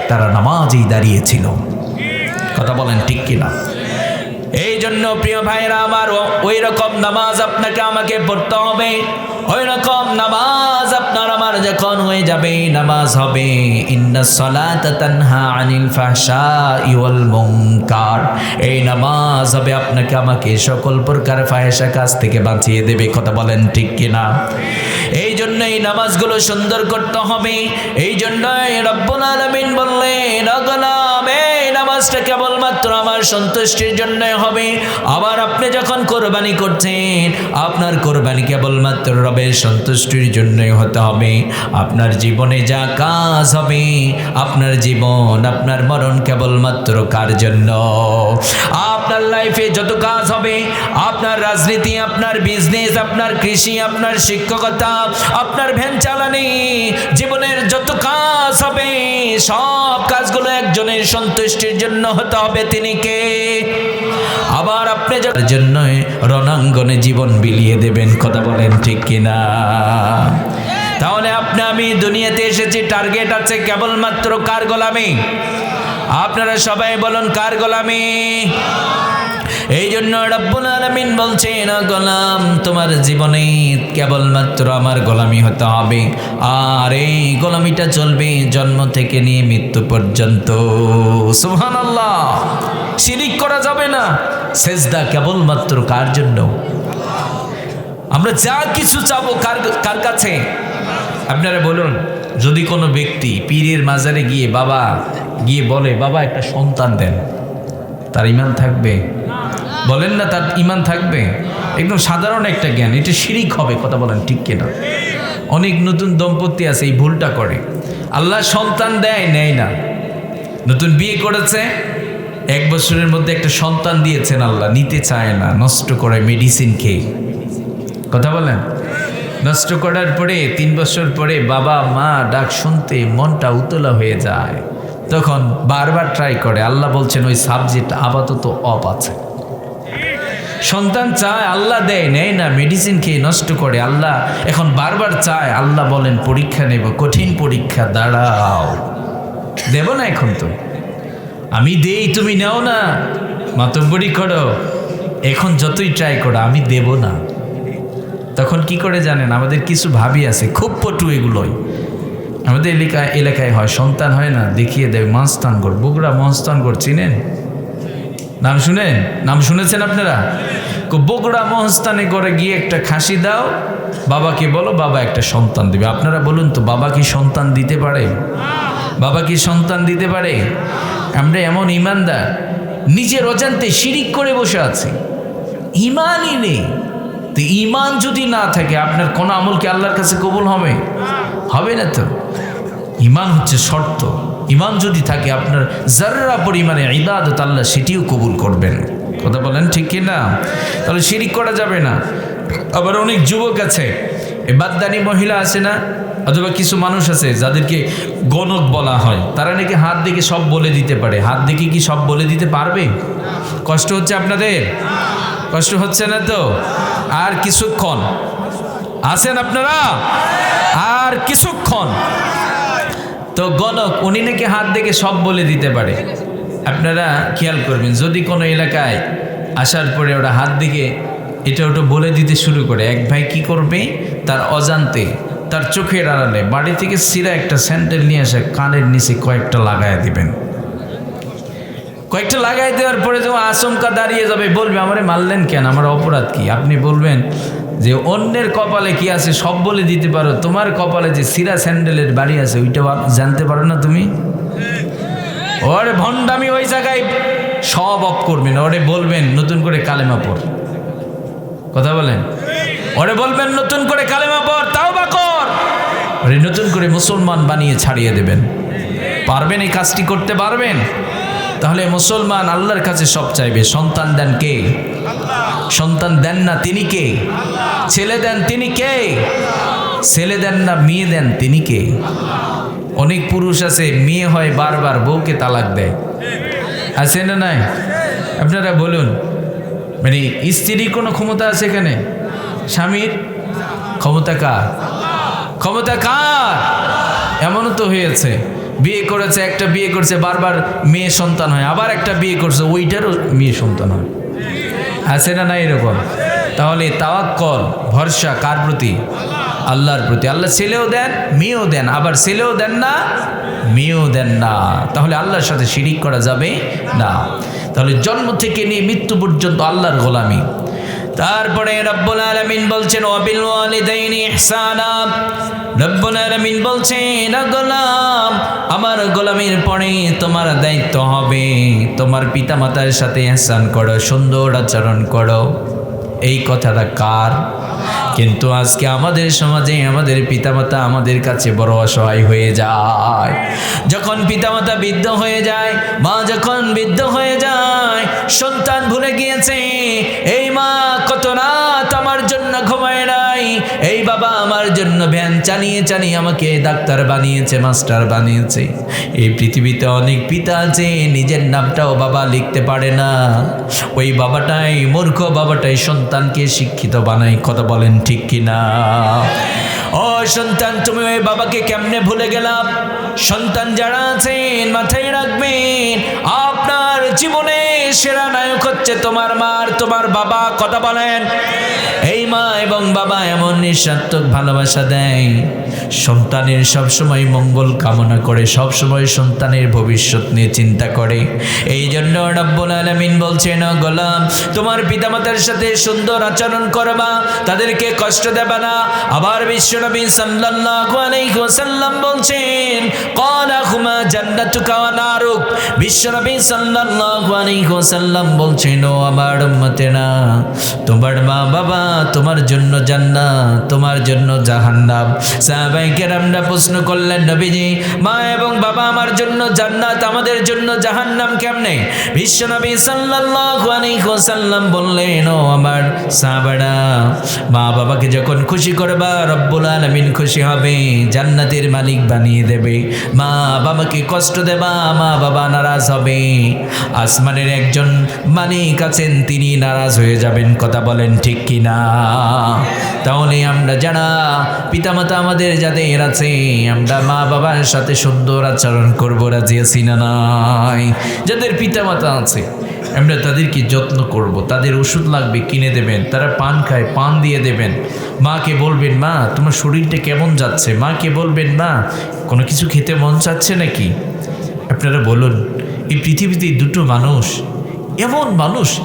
তারা নামাজেই দাঁড়িয়েছিল। কথা বলেন ঠিক কিনা? এই জন্য প্রিয় ভাইরা আমার, ওই রকম নামাজ আপনাকে আমাকে পড়তে হবে। ওই রকম নামাজ আপনার আমার যখন হয়ে যাবে, নামাজ হবে ইন্নাস সালাতা তানহা আনিল ফাহশাই ওয়াল মুনকার। এই নামাজ হবে আপনাকে আমাকে সকল প্রকার ফাহিশা কাজ থেকে বাঁচিয়ে দেবে। কথা বলেন ঠিক কিনা? এই জন্য এই নামাজগুলো সুন্দর করতে হবে। এই জন্যই রব্বুল আলামিন বললেন, গোলাম এই নামাজটা কেবলমাত্র আমার সন্তুষ্টির জন্য হবে। আবার আপনি যখন কোরবানি করছেন, আপনার কোরবানি কেবলমাত্র রবের সন্তুষ্টির জন্যই হতে হবে। আপনার জীবনে যা কাজ হবে, আপনার জীবন আপনার মরণ কেবলমাত্র কার জন্য? আপনার লাইফে যত কাজ হবে, আপনার রাজনীতি, আপনার বিজনেস, আপনার কৃষি, আপনার শিক্ষকতা, আপনার ভ্যান চালানি, জীবনের যত কাজ হবে, সব কাজগুলো একজনের সন্তুষ্টির জন্য হতে হবে। তিনি কে? আবার আপনি যার জন্য রণাঙ্গনে জীবন বিলিয়ে দেবেন। কথা বলেন ঠিক কিনা? তাহলে আপনি আমি দুনিয়াতে এসেছি, টার্গেট আছে কেবলমাত্র কার গোলামি? আপনারা সবাই বলুন, কার গোলামি? এই জন্য রব্বুল আলামিন বলছেন, গোলাম তোমার জীবনে কেবলমাত্র আমার গোলামি হতে হবে। আর এই গোলামিটা চলবে জন্ম থেকে নিয়ে মৃত্যু পর্যন্ত। সুবহানাল্লাহ। শিরিক করা যাবে না। সেজদা কেবলমাত্র কার জন্য? আমরা যা কিছু চাবো কার কাছে? আপনারা বলুন, যদি কোনো ব্যক্তি পীরের মাজারে গিয়ে বলে, বাবা একটা সন্তান দেন, তার ঈমান থাকবে? বলেন না, তার ঈমান থাকবে? একদম সাধারণ একটা জ্ঞান, এটা শিরিক হবে। কথা বলেন ঠিক কিনা? অনেক নতুন দম্পতি আছে এই ভুলটা করে। আল্লাহ সন্তান নেয় না। নতুন বিয়ে করেছে, 1 বছরের মধ্যে একটা সন্তান দিয়েছেন আল্লাহ, নিতে চায় না, নষ্ট করে মেডিসিন খেয়ে। কথা বলেন? নষ্ট করার পরে 3 বছর পরে বাবা মা ডাক শুনতে মনটা উতলা হয়ে যায়, তখন বারবার ট্রাই করে। আল্লাহ বলছেন ওই সাবজেক্ট আপাতত অফ আছে। সন্তান চায়, আল্লাহ নেয় না, মেডিসিন খেয়ে নষ্ট করে। আল্লাহ এখন বারবার চায়, আল্লাহ বলেন পরীক্ষা নেব, কঠিন পরীক্ষা, দাঁড়াও, দেব না এখন তো, আমি দেই, তুমি নাও না, মাতব্বরি করো, এখন যতই ট্রাই করো আমি দেব না। তখন কি করে জানেন? আমাদের কিছু ভাবি আছে, খুব পটু, এগুলোই আমাদের এলাকায় হয়, সন্তান হয় না, দেখিয়ে দেয় মহস্তানগড়, বগুড়া মহস্তানগড় চিনেন? নাম শুনেছেন আপনারা? বগুড়া মহস্তানে করে গিয়ে একটা খাসি দাও, বাবাকে বলো, বাবা একটা সন্তান দিবে। আপনারা বলুন তো, বাবা কি সন্তান দিতে পারে? বাবা কি সন্তান দিতে পারে? আমরা এমন ইমানদার, নিজের অজান্তে শিরিক করে বসে আছি, ইমানই নেই। তো ইমান যদি না থাকে, আপনার কোন আমল কি আল্লাহর কাছে কবুল হবে? হবে না তো। ইমান হচ্ছে শর্ত। ইমান যদি থাকে, আপনার যাররা পরিমাণে ইবাদত আল্লাহ সেটিও কবুল করবেন। কথা বলেন ঠিক কিনা? তাহলে শিরিক করা যাবে না। আবার অনেক যুবক আছে, বাদদানি মহিলা আছে না, অথবা কিছু মানুষ আছে যাদেরকে গণক বলা হয়, তারা নাকি হাত দেখে সব বলে দিতে পারে। হাত দেখে কি সব বলে দিতে পারবে? কষ্ট হচ্ছে আপনাদের? কষ্ট হচ্ছে না তো? আর কিছুক্ষণ আছেন আপনারা? আর কিছুক্ষণ তো গণক, উনি নাকি হাত দেখে সব বলে দিতে পারে। আপনারা খেয়াল করবেন, যদি কোনো এলাকায় আসার পরে ওরা হাত দেখে এটা ওটা বলে দিতে শুরু করে, এক ভাই কি করবে, তার অজান্তে তার চোখের আড়ালে বাড়ি থেকে সিরা একটা স্যান্ডেল নিয়ে এসে কানের নিচে কয়েকটা লাগায় দিবেন। কয়েকটা লাগাই দেওয়ার পরে যখন আচমকা দাঁড়িয়ে যাবে, বলবে আমারে মারলেন কেন, আমার অপরাধ কি? আপনি বলবেন যে অন্যের কপালে কি আছে সব বলে দিতে পারো, তোমার কপালে যে সিরা স্যান্ডেলের বাড়ি আছে ওইটা জানতে পারো না তুমি? ওরে ভণ্ডামি, ওই জায়গায় সব অফ করবেন, ওরে বলবেন নতুন করে কালেমা পড়, কথা বলেন। ওরে বলবেন নতুন করে কালেমা পড়, তাওবা কর, ওরে নতুন করে মুসলমান বানিয়ে ছাড়িয়ে দেবেন। পারবেন এই কাজটি করতে পারবেন? তাহলে মুসলমান আল্লাহর কাছে সব চাইবে। সন্তান দেন কে? সন্তান দেন না তিনি কে? ছেলে দেন তিনি কে? ছেলে দেন না মেয়ে দেন তিনি কে? অনেক পুরুষ আছে মেয়ে হয় বারবার বউকে তালাক দেয়, আছে না নাই? আপনারা বলুন, মানে স্ত্রীর কোনো ক্ষমতা আছে এখানে? স্বামীর ক্ষমতা কার? ক্ষমতা কার? এমনও তো হয়েছে বিয়ে করেছে, একটা বিয়ে করছে, বারবার মেয়ে সন্তান হয়, আবার একটা বিয়ে করছে, ওইটারও মেয়ে সন্তান হয়, আছে না না এরকম? তাহলে তাওয়াক্কল, ভরসা কার প্রতি? আল্লাহর প্রতি। আল্লাহ ছেলেও দেন মেয়েও দেন, আবার ছেলেও দেন না মেয়েও দেন না, তাহলে আল্লাহর সাথে শিরিক করা যাবে না। তাহলে জন্ম থেকে নিয়ে মৃত্যু পর্যন্ত আল্লাহর গোলামি। তারপরে রব্বুল আলামিন বলছেন ওয়াবিল ওয়ালিদাইনি ইহসানা। রব্বুল আলামিন বলছেন গোলাম, আমার গোলামির পরে তোমার দায়িত্ব হবে তোমার পিতামাতার সাথে ইহসান করো, সুন্দর আচরণ করো। এই কথাটা কার? কিন্তু আজকে আমাদের সমাজে আমাদের পিতামাতা আমাদের কাছে বড় অসহায় হয়ে যায়। যখন পিতামাতা বৃদ্ধ হয়ে যায়, মা যখন বৃদ্ধ হয়ে যায়, সন্তান ভুলে গিয়েছে এই মা কত রাত আমার জন্য ঘুমায় নাই, এই বাবা আমার জন্য ভ্যান চালিয়ে চালিয়ে আমাকে ডাক্তার বানিয়েছে, মাস্টার বানিয়েছে। এই পৃথিবীতে অনেক পিতা আছে নিজের নামটাও বাবা লিখতে পারে না, ওই বাবাটাই মূর্খ, বাবাটাই সন্তানকে শিক্ষিত বানায়। কথা বলেন ঠিক কিনা? ও সন্তান, তুমি ওই বাবাকে কেমনে ভুলে গেলাম? সন্তান যারা আছেন মাথায় রাখবেন, আপনার জীবনে সেরা নায়ক হচ্ছে তোমার মা আর তোমার বাবা। কথা বলেন। এই মা এবং বাবা এমন নিঃস্বার্থক ভালোবাসা দেয়, সন্তানের সবসময় মঙ্গল কামনা করে, সবসময় সন্তানের ভবিষ্যৎ নিয়ে চিন্তা করে। এই জন্য রব্বুল আলামিন বলছেন গোলাম, তোমার পিতামাতার সাথে সুন্দর আচরণ করবা, তাদেরকে কষ্ট দেবা না। আবার বিশ্বনবী সাল্লাল্লাহু আলাইহি ওয়াসাল্লাম বলছেন ক্বালাহুমা জান্নাতুকা ওয়া নারুক। বিশ্বনবী সাল্লাল্লাহু আলাইহি ওয়াসাল্লাম বলছেন ও আমার উম্মতেরা, তোমার মা বাবা তোমার জন্য জান্নাত, তোমার জন্য জাহান্নাম। সাহাবায়ে কেরামরা প্রশ্ন করলেন নবীজি, মা এবং বাবা আমার জন্য জান্নাত, আমাদের জন্য জাহান্নাম কেমনে? বিশ্বনবী সাল্লাল্লাহু আলাইহি ওয়াসাল্লাম বললেন ও আমার সাহাবারা, মা বাবাকে যখন খুশি করবা রব্বুল আলামিন খুশি হবে, জান্নাতের মালিক বানিয়ে দেবে। মা বাবাকে কষ্ট দেবা, মা বাবা নারাজ হবে, আসমানের একজন মালিক আছেন তিনি নারাজ হয়ে যাবেন। কথা বলেন ঠিক কিনা? তাহলে আমরা যারা পিতামাতা আমাদের যাদের আছে, আমরা মা বাবার সাথে সুন্দর আচরণ করবো, রাজি আছি না নাই? যাদের পিতামাতা আছে আমরা তাদেরকে যত্ন করব, তাদের ওষুধ লাগবে কিনে দেবেন, তারা পান খায় পান দিয়ে দেবেন। মাকে বলবেন মা তোমার শরীরটা কেমন যাচ্ছে, মাকে বলবেন মা কোনো কিছু খেতে মন চাচ্ছে নাকি। আপনারা বলুন, এই পৃথিবীতে দুটো মানুষ,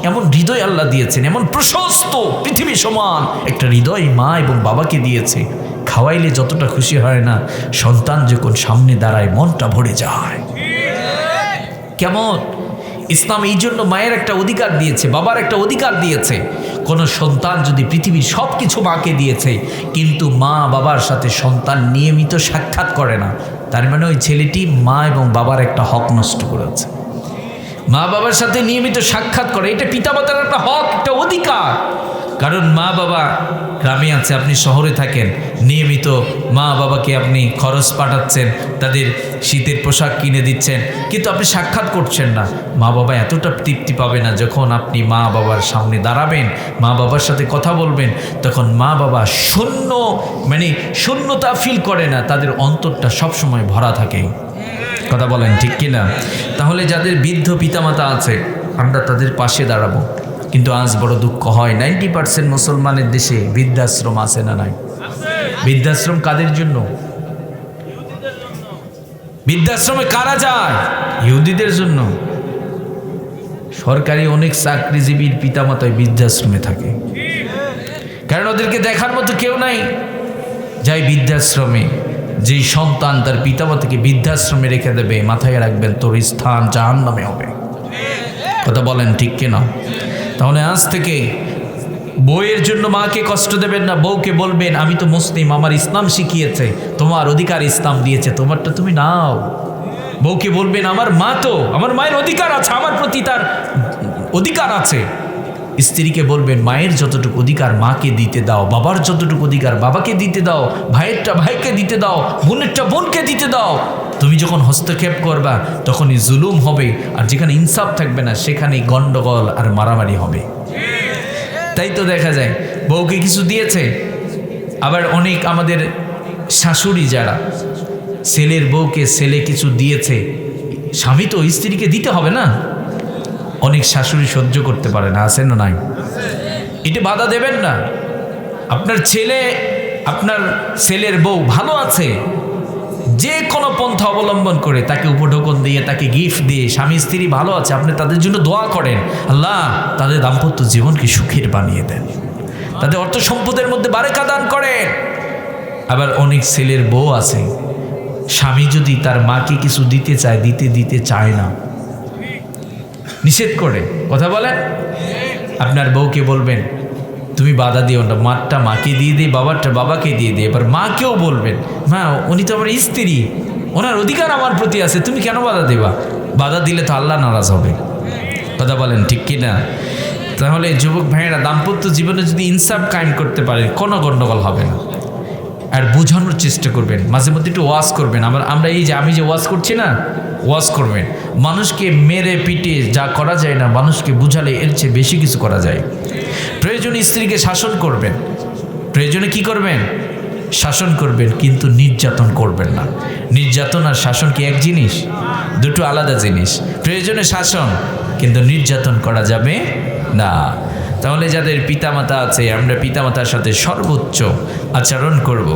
এমন হৃদয় আল্লাহ দিয়েছেন, এমন প্রশস্ত পৃথিবী সমান একটা হৃদয় মা এবং বাবাকে দিয়েছে। খাওয়াইলে যতটা খুশি হয় না, সন্তান যখন সামনে দাঁড়ায় মনটা ভরে যায়। কেমন ইসলাম এই জন্য মায়ের একটা অধিকার দিয়েছে, বাবার একটা অধিকার দিয়েছে। কোনো সন্তান যদি পৃথিবীর সব কিছু মাকে দিয়েছে, কিন্তু মা বাবার সাথে সন্তান নিয়মিত সাক্ষাৎ করে না, তার মানে ওই ছেলেটি মা এবং বাবার একটা হক নষ্ট করেছে। মা বাবার সাথে নিয়মিত সাক্ষাৎ করে, এটা পিতামাতার একটা হক, একটা অধিকার। কারণ মা বাবা গ্রামে আছে, আপনি শহরে থাকেন, নিয়মিত মা বাবাকে আপনি খরচ পাঠাচ্ছেন, তাদের শীতের পোশাক কিনে দিচ্ছেন, কিন্তু আপনি সাক্ষাৎ করছেন না। মা বাবা এতটা তৃপ্তি পাবে না যখন আপনি মা বাবার সামনে দাঁড়াবেন, মা বাবার সাথে কথা বলবেন, তখন মা বাবা শূন্যতা ফিল করে না, তাদের অন্তরটা সবসময় ভরা থাকে। কথা বলেন ঠিক কিনা? তাহলে যাদের বৃদ্ধ পিতামাতা আছে আমরা তাদের পাশে দাঁড়াবো। কিন্তু আজ বড় দুঃখ হয়, 90% মুসলমানের দেশে বৃদ্ধাশ্রম আছে না নাই? বৃদ্ধাশ্রম কাদের জন্য? বৃদ্ধাশ্রমে কারা যায়? ইহুদিদের জন্য। সরকারি অনেক চাকরিজীবীর পিতামাতায় বৃদ্ধাশ্রমে থাকে, কারণ ওদেরকে দেখার মতো কেউ নাই। যাই বৃদ্ধাশ্রমে, যেই সন্তান তার পিতামাতাকে বৃদ্ধাশ্রমে রেখে দেবে, মাথায় রাখবেন তোর স্থান জাহান্নামে হবে। কথা বলেন ঠিক কিনা? তাহলে আজ থেকে বউয়ের জন্য মাকে কষ্ট দেবেন না, বউকে বলবেন আমি তো মুসলিম, আমার ইসলাম শিখিয়েছে, তোমার অধিকার ইসলাম দিয়েছে, তোমারটা তুমি নাও। বউকে বলবেন আমার মা তো, আমার মায়ের অধিকার আছে, আমার প্রতি তার অধিকার আছে। স্ত্রীকে বলবেন মায়ের যতটুকু অধিকার মাকে দিতে দাও, বাবার যতটুকু অধিকার বাবাকে দিতে দাও, ভাইয়েরটা ভাইকে দিতে দাও, বোনেরটা বোনকে দিতে দাও। তুমি যখন হস্তক্ষেপ করবা তখনই জুলুম হবে, আর যেখানে ইনসাফ থাকবে না সেখানেই গন্ডগোল আর মারামারি হবে। তাই তো দেখা যায় বউকে কিছু দিয়েছে, আবার অনেক আমাদের শাশুড়ি যারা ছেলের বউকে ছেলে কিছু দিয়েছে, স্বামী তো স্ত্রীকে দিতে হবে না, অনেক শাশুড়ি সহ্য করতে পারে না, আছে না নাই? এটা বাধা দেবেন না। আপনার ছেলের বউ ভালো আছে, যে কোনো পন্থা অবলম্বন করে তাকে উপঢৌকন দিয়ে, তাকে গিফট দিয়ে, স্বামী স্ত্রী ভালো আছে, আপনি তাদের জন্য দোয়া করেন, আল্লাহ তাদের দাম্পত্য জীবনকে সুখের বানিয়ে দেন, তাদের অর্থ সম্পদের মধ্যে বারেকা দান করেন। আবার অনেক ছেলের বউ আছে, স্বামী যদি তার মাকে কিছু দিতে চায়, দিতে চায় না, নিষেধ করে। কথা বলেন, আপনার বউকে বলবেন তুমি বাধা দিও না, মারটা মাকে দিয়ে দে, বাবারটা বাবাকে দিয়ে দে। এবার মাকেও বলবেন মা উনি তো আমার স্ত্রী, ওনার অধিকার আমার প্রতি আছে, তুমি কেন বাধা দেবা? বাধা দিলে তো আল্লাহ নারাজ হবে। কথা বলেন ঠিক কি না? তাহলে যুবক ভাইয়েরা দাম্পত্য জীবনে যদি ইনসাফ কায়েম করতে পারেন কোনো গণ্ডগোল হবে না। আর বোঝানোর চেষ্টা করবেন, মাঝে মধ্যে একটু ওয়াজ করবেন। আমরা এই যে আমি যে ওয়াজ করছি না, ওয়াজ করবেন। মানুষকে মেরে পিটে যা করা যায় না, মানুষকে বুঝালে এর চেয়ে বেশি কিছু করা যায়। প্রয়োজনে স্ত্রীকে শাসন করবেন, প্রয়োজনে কি করবেন? শাসন করবেন, কিন্তু নির্যাতন করবেন না। নির্যাতন আর শাসন কি এক জিনিস? দুটো আলাদা জিনিস। প্রয়োজনে শাসন, কিন্তু নির্যাতন করা যাবে না। তাহলে যাদের পিতামাতা আছে, আমরা পিতামাতার সাথে সর্বোচ্চ আচরণ করব।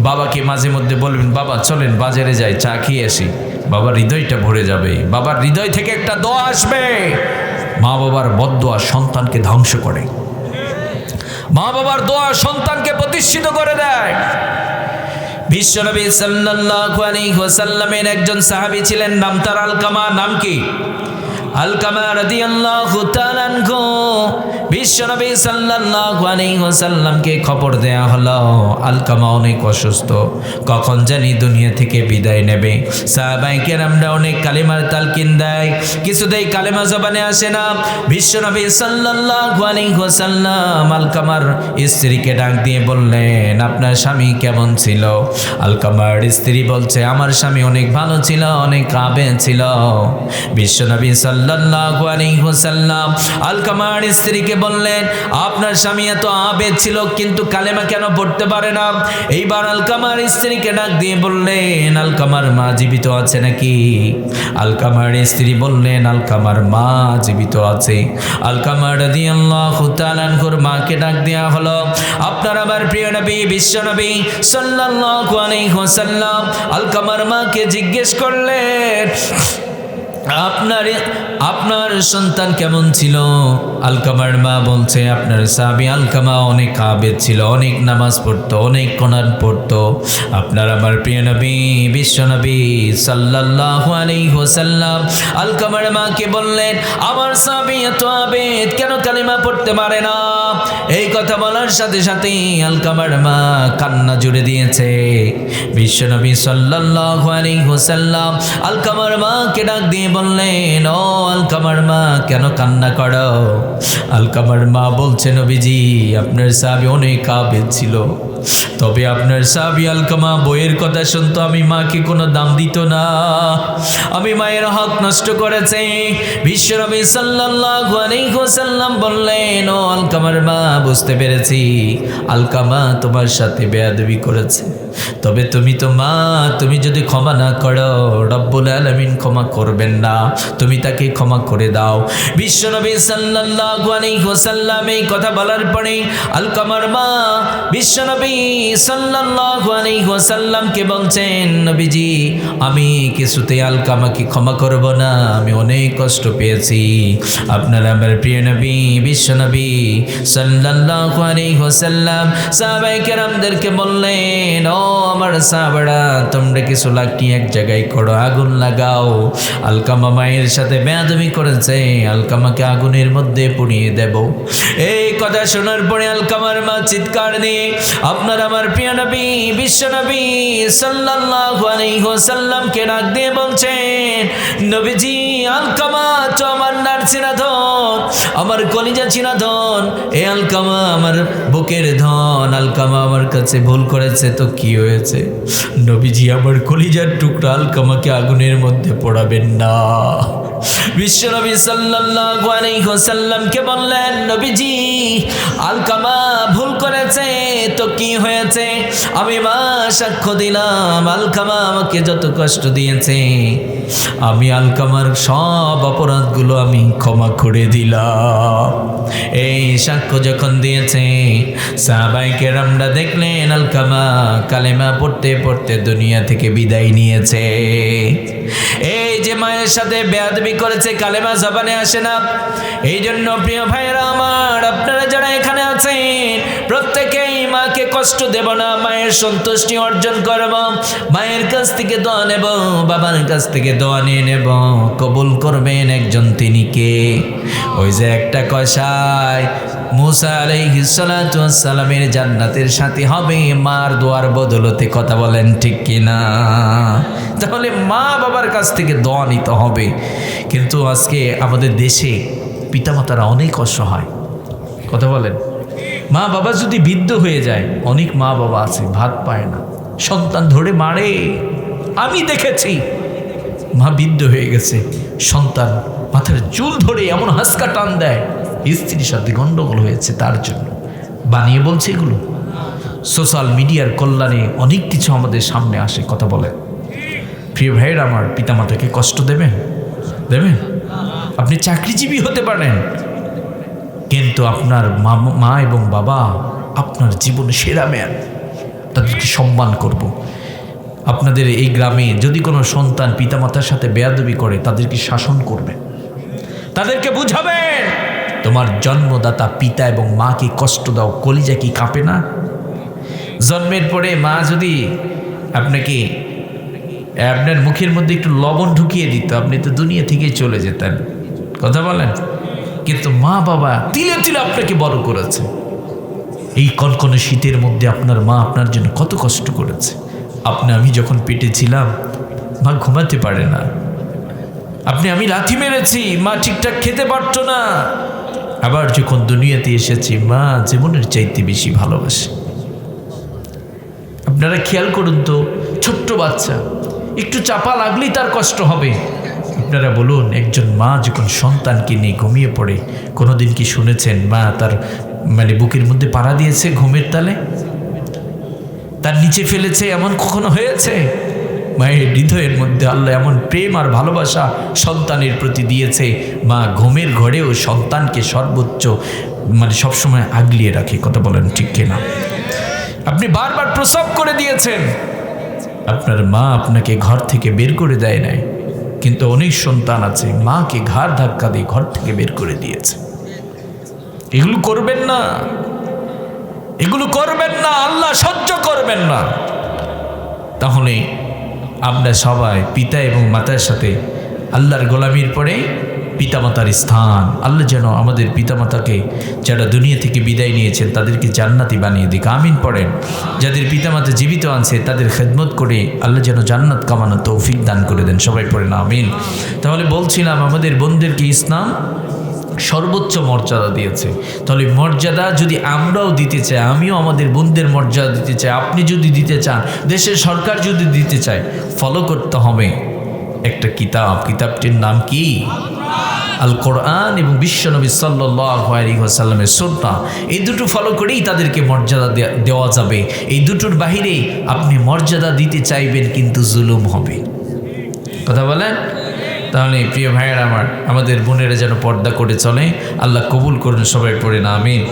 বাবাকে মাঝে মধ্যে বলবেন বাবা চলেন বাজারে যাই, চা খেয়ে আসি, বাবার হৃদয়টা ভরে যাবে, বাবার হৃদয় থেকে একটা দোয়া আসবে। মা বাবার বদদোয়া সন্তানকে ধ্বংস করে, মা বাবার দোয়া সন্তানকে প্রতিষ্ঠিত করে দেয়। বিশ্বনবী সাল্লাল্লাহু আলাইহি ওয়াসাল্লামের একজন সাহাবী ছিলেন, নাম তার আলকামা। নাম কি? আলকামা রাদিয়াল্লাহু তাআলা আনহু। বিশ্বনবী সাল্লাল্লাহু আলাইহি ওয়াসাল্লামকে খবর দেয়া হলো আলকামা অনেক অসুস্থ, কখন জানি দুনিয়া থেকে বিদায় নেবে। সাহাবায়ে কেরামরা অনেক কালিমার তালকিন দেয়, কিছুতেই কালেমা জবানে আসে না। বিশ্বনবী সাল্লাল্লাহু আলাইহি ওয়াসাল্লাম আলকামার স্ত্রীকে ডাক দিয়ে বললেন আপনার স্বামী কেমন ছিল? আলকামার স্ত্রী বলছে আমার স্বামী অনেক ভালো ছিল, অনেক আবেদ ছিল। বিশ্বনবী সাল্লাল্লাহু আলাইহি ওয়াসাল্লাম আলকামার স্ত্রীকে বললেন আপনার স্বামী এত আবেদ ছিল কিন্তু কালেমা কেন পড়তে পারে না? এইবার আলকামার স্ত্রীকে ডাক দিয়ে বললেন আলকামার মা জীবিত আছে নাকি? আলকামার স্ত্রী বললেন আলকামার মা জীবিত আছে। আলকামা রাদিয়াল্লাহু তাআলা আনহুর মাকে ডাক দেয়া হলো। আপনার আমার প্রিয় নবী বিশ্বনবী সাল্লাল্লাহু আলাইহি ওয়াসাল্লাম আলকামার মাকে জিজ্ঞেস করলেন আপনার সন্তান কেমন ছিল? আলকামার মা বলছে আপনার সাহাবী আলকামা অনেক আবেদ ছিল, অনেক নামাজ পড়তো, অনেক কোরআন পড়তো। আপনার আমার প্রিয় নবী বিশ্বনবী সাল্লাল্লাহু আলাইহি ওয়াসাল্লাম আলকামার মাকে বললেন আমার সাহাবী এত আবেদ কেন কালিমা পড়তে পারে না? এই কথা বলার সাথে সাথে আলকামার মা কান্না জুড়ে দিয়েছে। বিশ্বনবী সাল্লাল্লাহু আলাইহি ওয়াসাল্লাম আলকামার মাকে ডাক দিয়ে বললেন ও আলকামার মা কেন কান্না করো? আলকামার মা বলছে নবীজি আপনার সাহাবী অনেক আবেদ ছিল, তবে আপনার সাহাবী আলকামা বইয়ের কথা শুনতো, আমি মাকে কোনো দাম দিত না, আমি মায়ের হক নষ্ট করেছে। বিশ্বনবী সাল্লাল্লাহু আলাইহি ওয়াসাল্লাম বললেন ও আলকামার মা বুঝতে পেরেছি আলকামা তোমার সাথে বেয়াদবি করেছে, তবে তুমি তো মা, তুমি যদি ক্ষমা না করো রব্বুল আলামিন ক্ষমা করবেন না, তুমি তাকে ক্ষমা করে দাও। বিশ্বনবী সাল্লাল্লাহু আলাইহি ওয়াসাল্লাম এই কথা বলার পরে আলকামার মা বিশ্বনবী সাল্লাল্লাহু আলাইহি ওয়াসাল্লামকে বলছেন নবীজি আমি কিছুতেই আলকামাকে ক্ষমা করব না, আমি অনেক কষ্ট পেয়েছি। আপনার আমার প্রিয় নবী বিশ্বনবী সাল্লাল্লাহু আলাইহি ওয়াসাল্লাম সাহাবায়ে কেরামদেরকে বললেন ও আমার সাহাবারা তোমরা কিছু লাঠি এক জায়গায় করো, আগুন লাগাও। আলকামা মায়ের সাথে বেয়াদবি করেছে, আলকামাকে আগুনের মধ্যে পুড়িয়ে দেব। এই কথা শোনার পরে আলকামার মা চিৎকার দিয়ে আপনার আমার প্রিয় নবী বিশ্ব নবী সাল্লাল্লাহু আলাইহি ওয়াসাল্লামকে ডাক দিয়ে বলছেন, নবীজি আলকামা তো আমার নার চিনা ধন, আমার কলিজা চিনা ধন, এ আলকামা আমার বুকের ধন, আলকামা আমার কাছে ভুল করেছে তো কি হয়েছে? নবীজি আমার কলিজার টুকরা আলকামাকে আগুনের মধ্যে পোড়াবেন না। বিশ্বনবী সাল্লাল্লাহু আলাইহি ওয়াসাল্লামকে বললেন, নবীজি আলকামা ভুল করেছে তো কি হয়েছে? আমি মা সাক্ষ্য দিলাম আলকামা আমাকে যত কষ্ট দিয়েছে আমি আলকামার সব অপরাধগুলো আমি ক্ষমা করে দিলাম। এই সাক্ষ্য যখন দিয়েছে সাহাবায়ে কেরামরা দেখলেন আলকামা কালেমা পড়তে পড়তে দুনিয়া থেকে বিদায় নিয়েছে। এই যে মায়ের সাথে বেয়াদবি করেছে কালেমা জবানে আসে না। এই জন্য প্রিয় ভাইরা আমার, আপনারা যারা এখানে আছেন প্রত্যেকেই মাকে কষ্ট দেব না, মায়ের সন্তুষ্টি অর্জন করব, মায়ের কাছ থেকে দোয়া নেব, বাবার কাছ থেকে দোয়া নিয়ে নেব। কবুল করবেন একজন, তিনি কে? ওই যে একটা কসাই মুসা আলাইহিস সালাতু ওয়াস সালামের জান্নাতের সাথী হবে মার দোয়ার বদলতে। কথা বলেন ঠিক কিনা? তাহলে মা বাবার কাছ থেকে দোয়া নিতে হবে। কিন্তু আজকে আমাদের দেশে পিতামাতারা অনেক অসহায়। কথা বলেন, মা বাবা যদি বৃদ্ধ হয়ে যায়, অনেক মা বাবা আছে ভাত পায় না, সন্তান ধরে মারে। আমি দেখেছি মা বৃদ্ধ হয়ে গেছে, সন্তান মাথার চুল ধরে এমন হাসকা টান দেয়, স্ত্রীর সাথে গন্ডগোল হয়েছে তার জন্য। বানিয়ে বলছে এগুলো? সোশ্যাল মিডিয়ার কল্যাণে অনেক কিছু আমাদের সামনে আসে। কথা বলে প্রিয় ভাইয়ের আমার, পিতামাতাকে কষ্ট দেবেন? দেবেন? আপনি চাকরিজীবী হতে পারেন, কিন্তু আপনার মা এবং বাবা আপনার জীবনে সেরা ম্যান, তাদেরকে সম্মান করব। আপনাদের এই গ্রামে যদি কোনো সন্তান পিতামাতার সাথে বেয়াদবি করে তাদেরকে শাসন করবেন, তাদেরকে বুঝাবেন তোমার জন্মদাতা পিতা এবং মাকে কষ্ট দাও, কলিজা কি কাঁপে না? জন্মের পরে মা যদি আপনাকে আপনার মুখের মধ্যে একটু লবণ ঢুকিয়ে দিত, আপনি তো দুনিয়া থেকেই চলে যেতেন। কথা বলেন? কিন্তু মা বাবা তিলে তিলে আপনাকে বড় করেছে। এই কনকনে শীতের মধ্যে আপনার মা আপনার জন্য কত কষ্ট করেছে। আমি যখন পেটে ছিলাম মা ঘুমাতে পারে না, আমি লাথি মেরেছি, মা ঠিকঠাক খেতে পারতো না। আবার যখন দুনিয়াতে এসেছি মা জীবনের চাইতে বেশি ভালোবাসে। আপনারা খেয়াল করুন তো, ছোট্ট বাচ্চা একটু চাপা লাগলেই তার কষ্ট হবে। আপনারা বলুন, একজন মা যখন সন্তানকে নিয়ে ঘুমিয়ে পড়ে, কোনোদিন কি শুনেছেন মা তার বুকের মধ্যে পাড়া দিয়েছে ঘুমের তালে, তার নিচে ফেলেছে? এমন কখনো হয়েছে? মায়ের হৃদয়ের মধ্যে আল্লাহ এমন প্রেম আর ভালোবাসা সন্তানের প্রতি দিয়েছে, মা ঘুমের ঘরেও সন্তানকে সর্বোচ্চ সবসময় আগলিয়ে রাখে। কথা বলেন ঠিক কিনা? আপনি বারবার প্রসব করে দিয়েছেন, আপনার মা আপনাকে ঘর থেকে বের করে দেয় নাই, কিন্তু অনেক সন্তান আছে মাকে ঘাড় ধাক্কা দিয়ে ঘর থেকে বের করে দিয়েছে। এগুলো করবেন না, এগুলো করবেন না, আল্লাহ সহ্য করবেন না। তাহলে আমরা সবাই পিতা এবং মাতার সাথে আল্লাহর গোলামির পরে পিতামাতার স্থান, আল্লাহ যেন আমাদের পিতামাতাকে যারা দুনিয়া থেকে বিদায় নিয়েছেন তাদেরকে জান্নাতি বানিয়ে দিক। আমিন পড়েন। যাদের পিতামাতা জীবিত আছে তাদের খেদমত করে আল্লাহ যেন জান্নাত কামানোর তৌফিক দান করে দেন। সবাই পড়েন আমিন। তাহলে বলছিলাম, আমাদের বোনদেরকে ইসলাম সর্বোচ্চ মর্যাদা দিয়েছে। তাহলে মর্যাদা যদি আমরাও দিতে চাই, আমিও আমাদের বোনদের মর্যাদা দিতে চাই, আপনি যদি দিতে চান, দেশের সরকার যদি দিতে চায়, ফলো করতে হবে একটা কিতাব। কিতাবটির নাম কি? আল কোরআন এবং বিশ্বনবী সাল্লাল্লাহু আলাইহি ওয়াসাল্লামের সুন্নাহ। এই দুটো ফলো করেই তাদেরকে মর্যাদা দেওয়া যাবে। এই দুটোর বাহিরে আপনি মর্যাদা দিতে চাইবেন কিন্তু জুলুম হবে। কথা বলেন? তাহলে প্রিয় ভাইয়েরা আমার, আমাদের বোনেরা যেন পর্দা করে চলে। আল্লাহ কবুল করুন। সবাই পড়েন আমিন।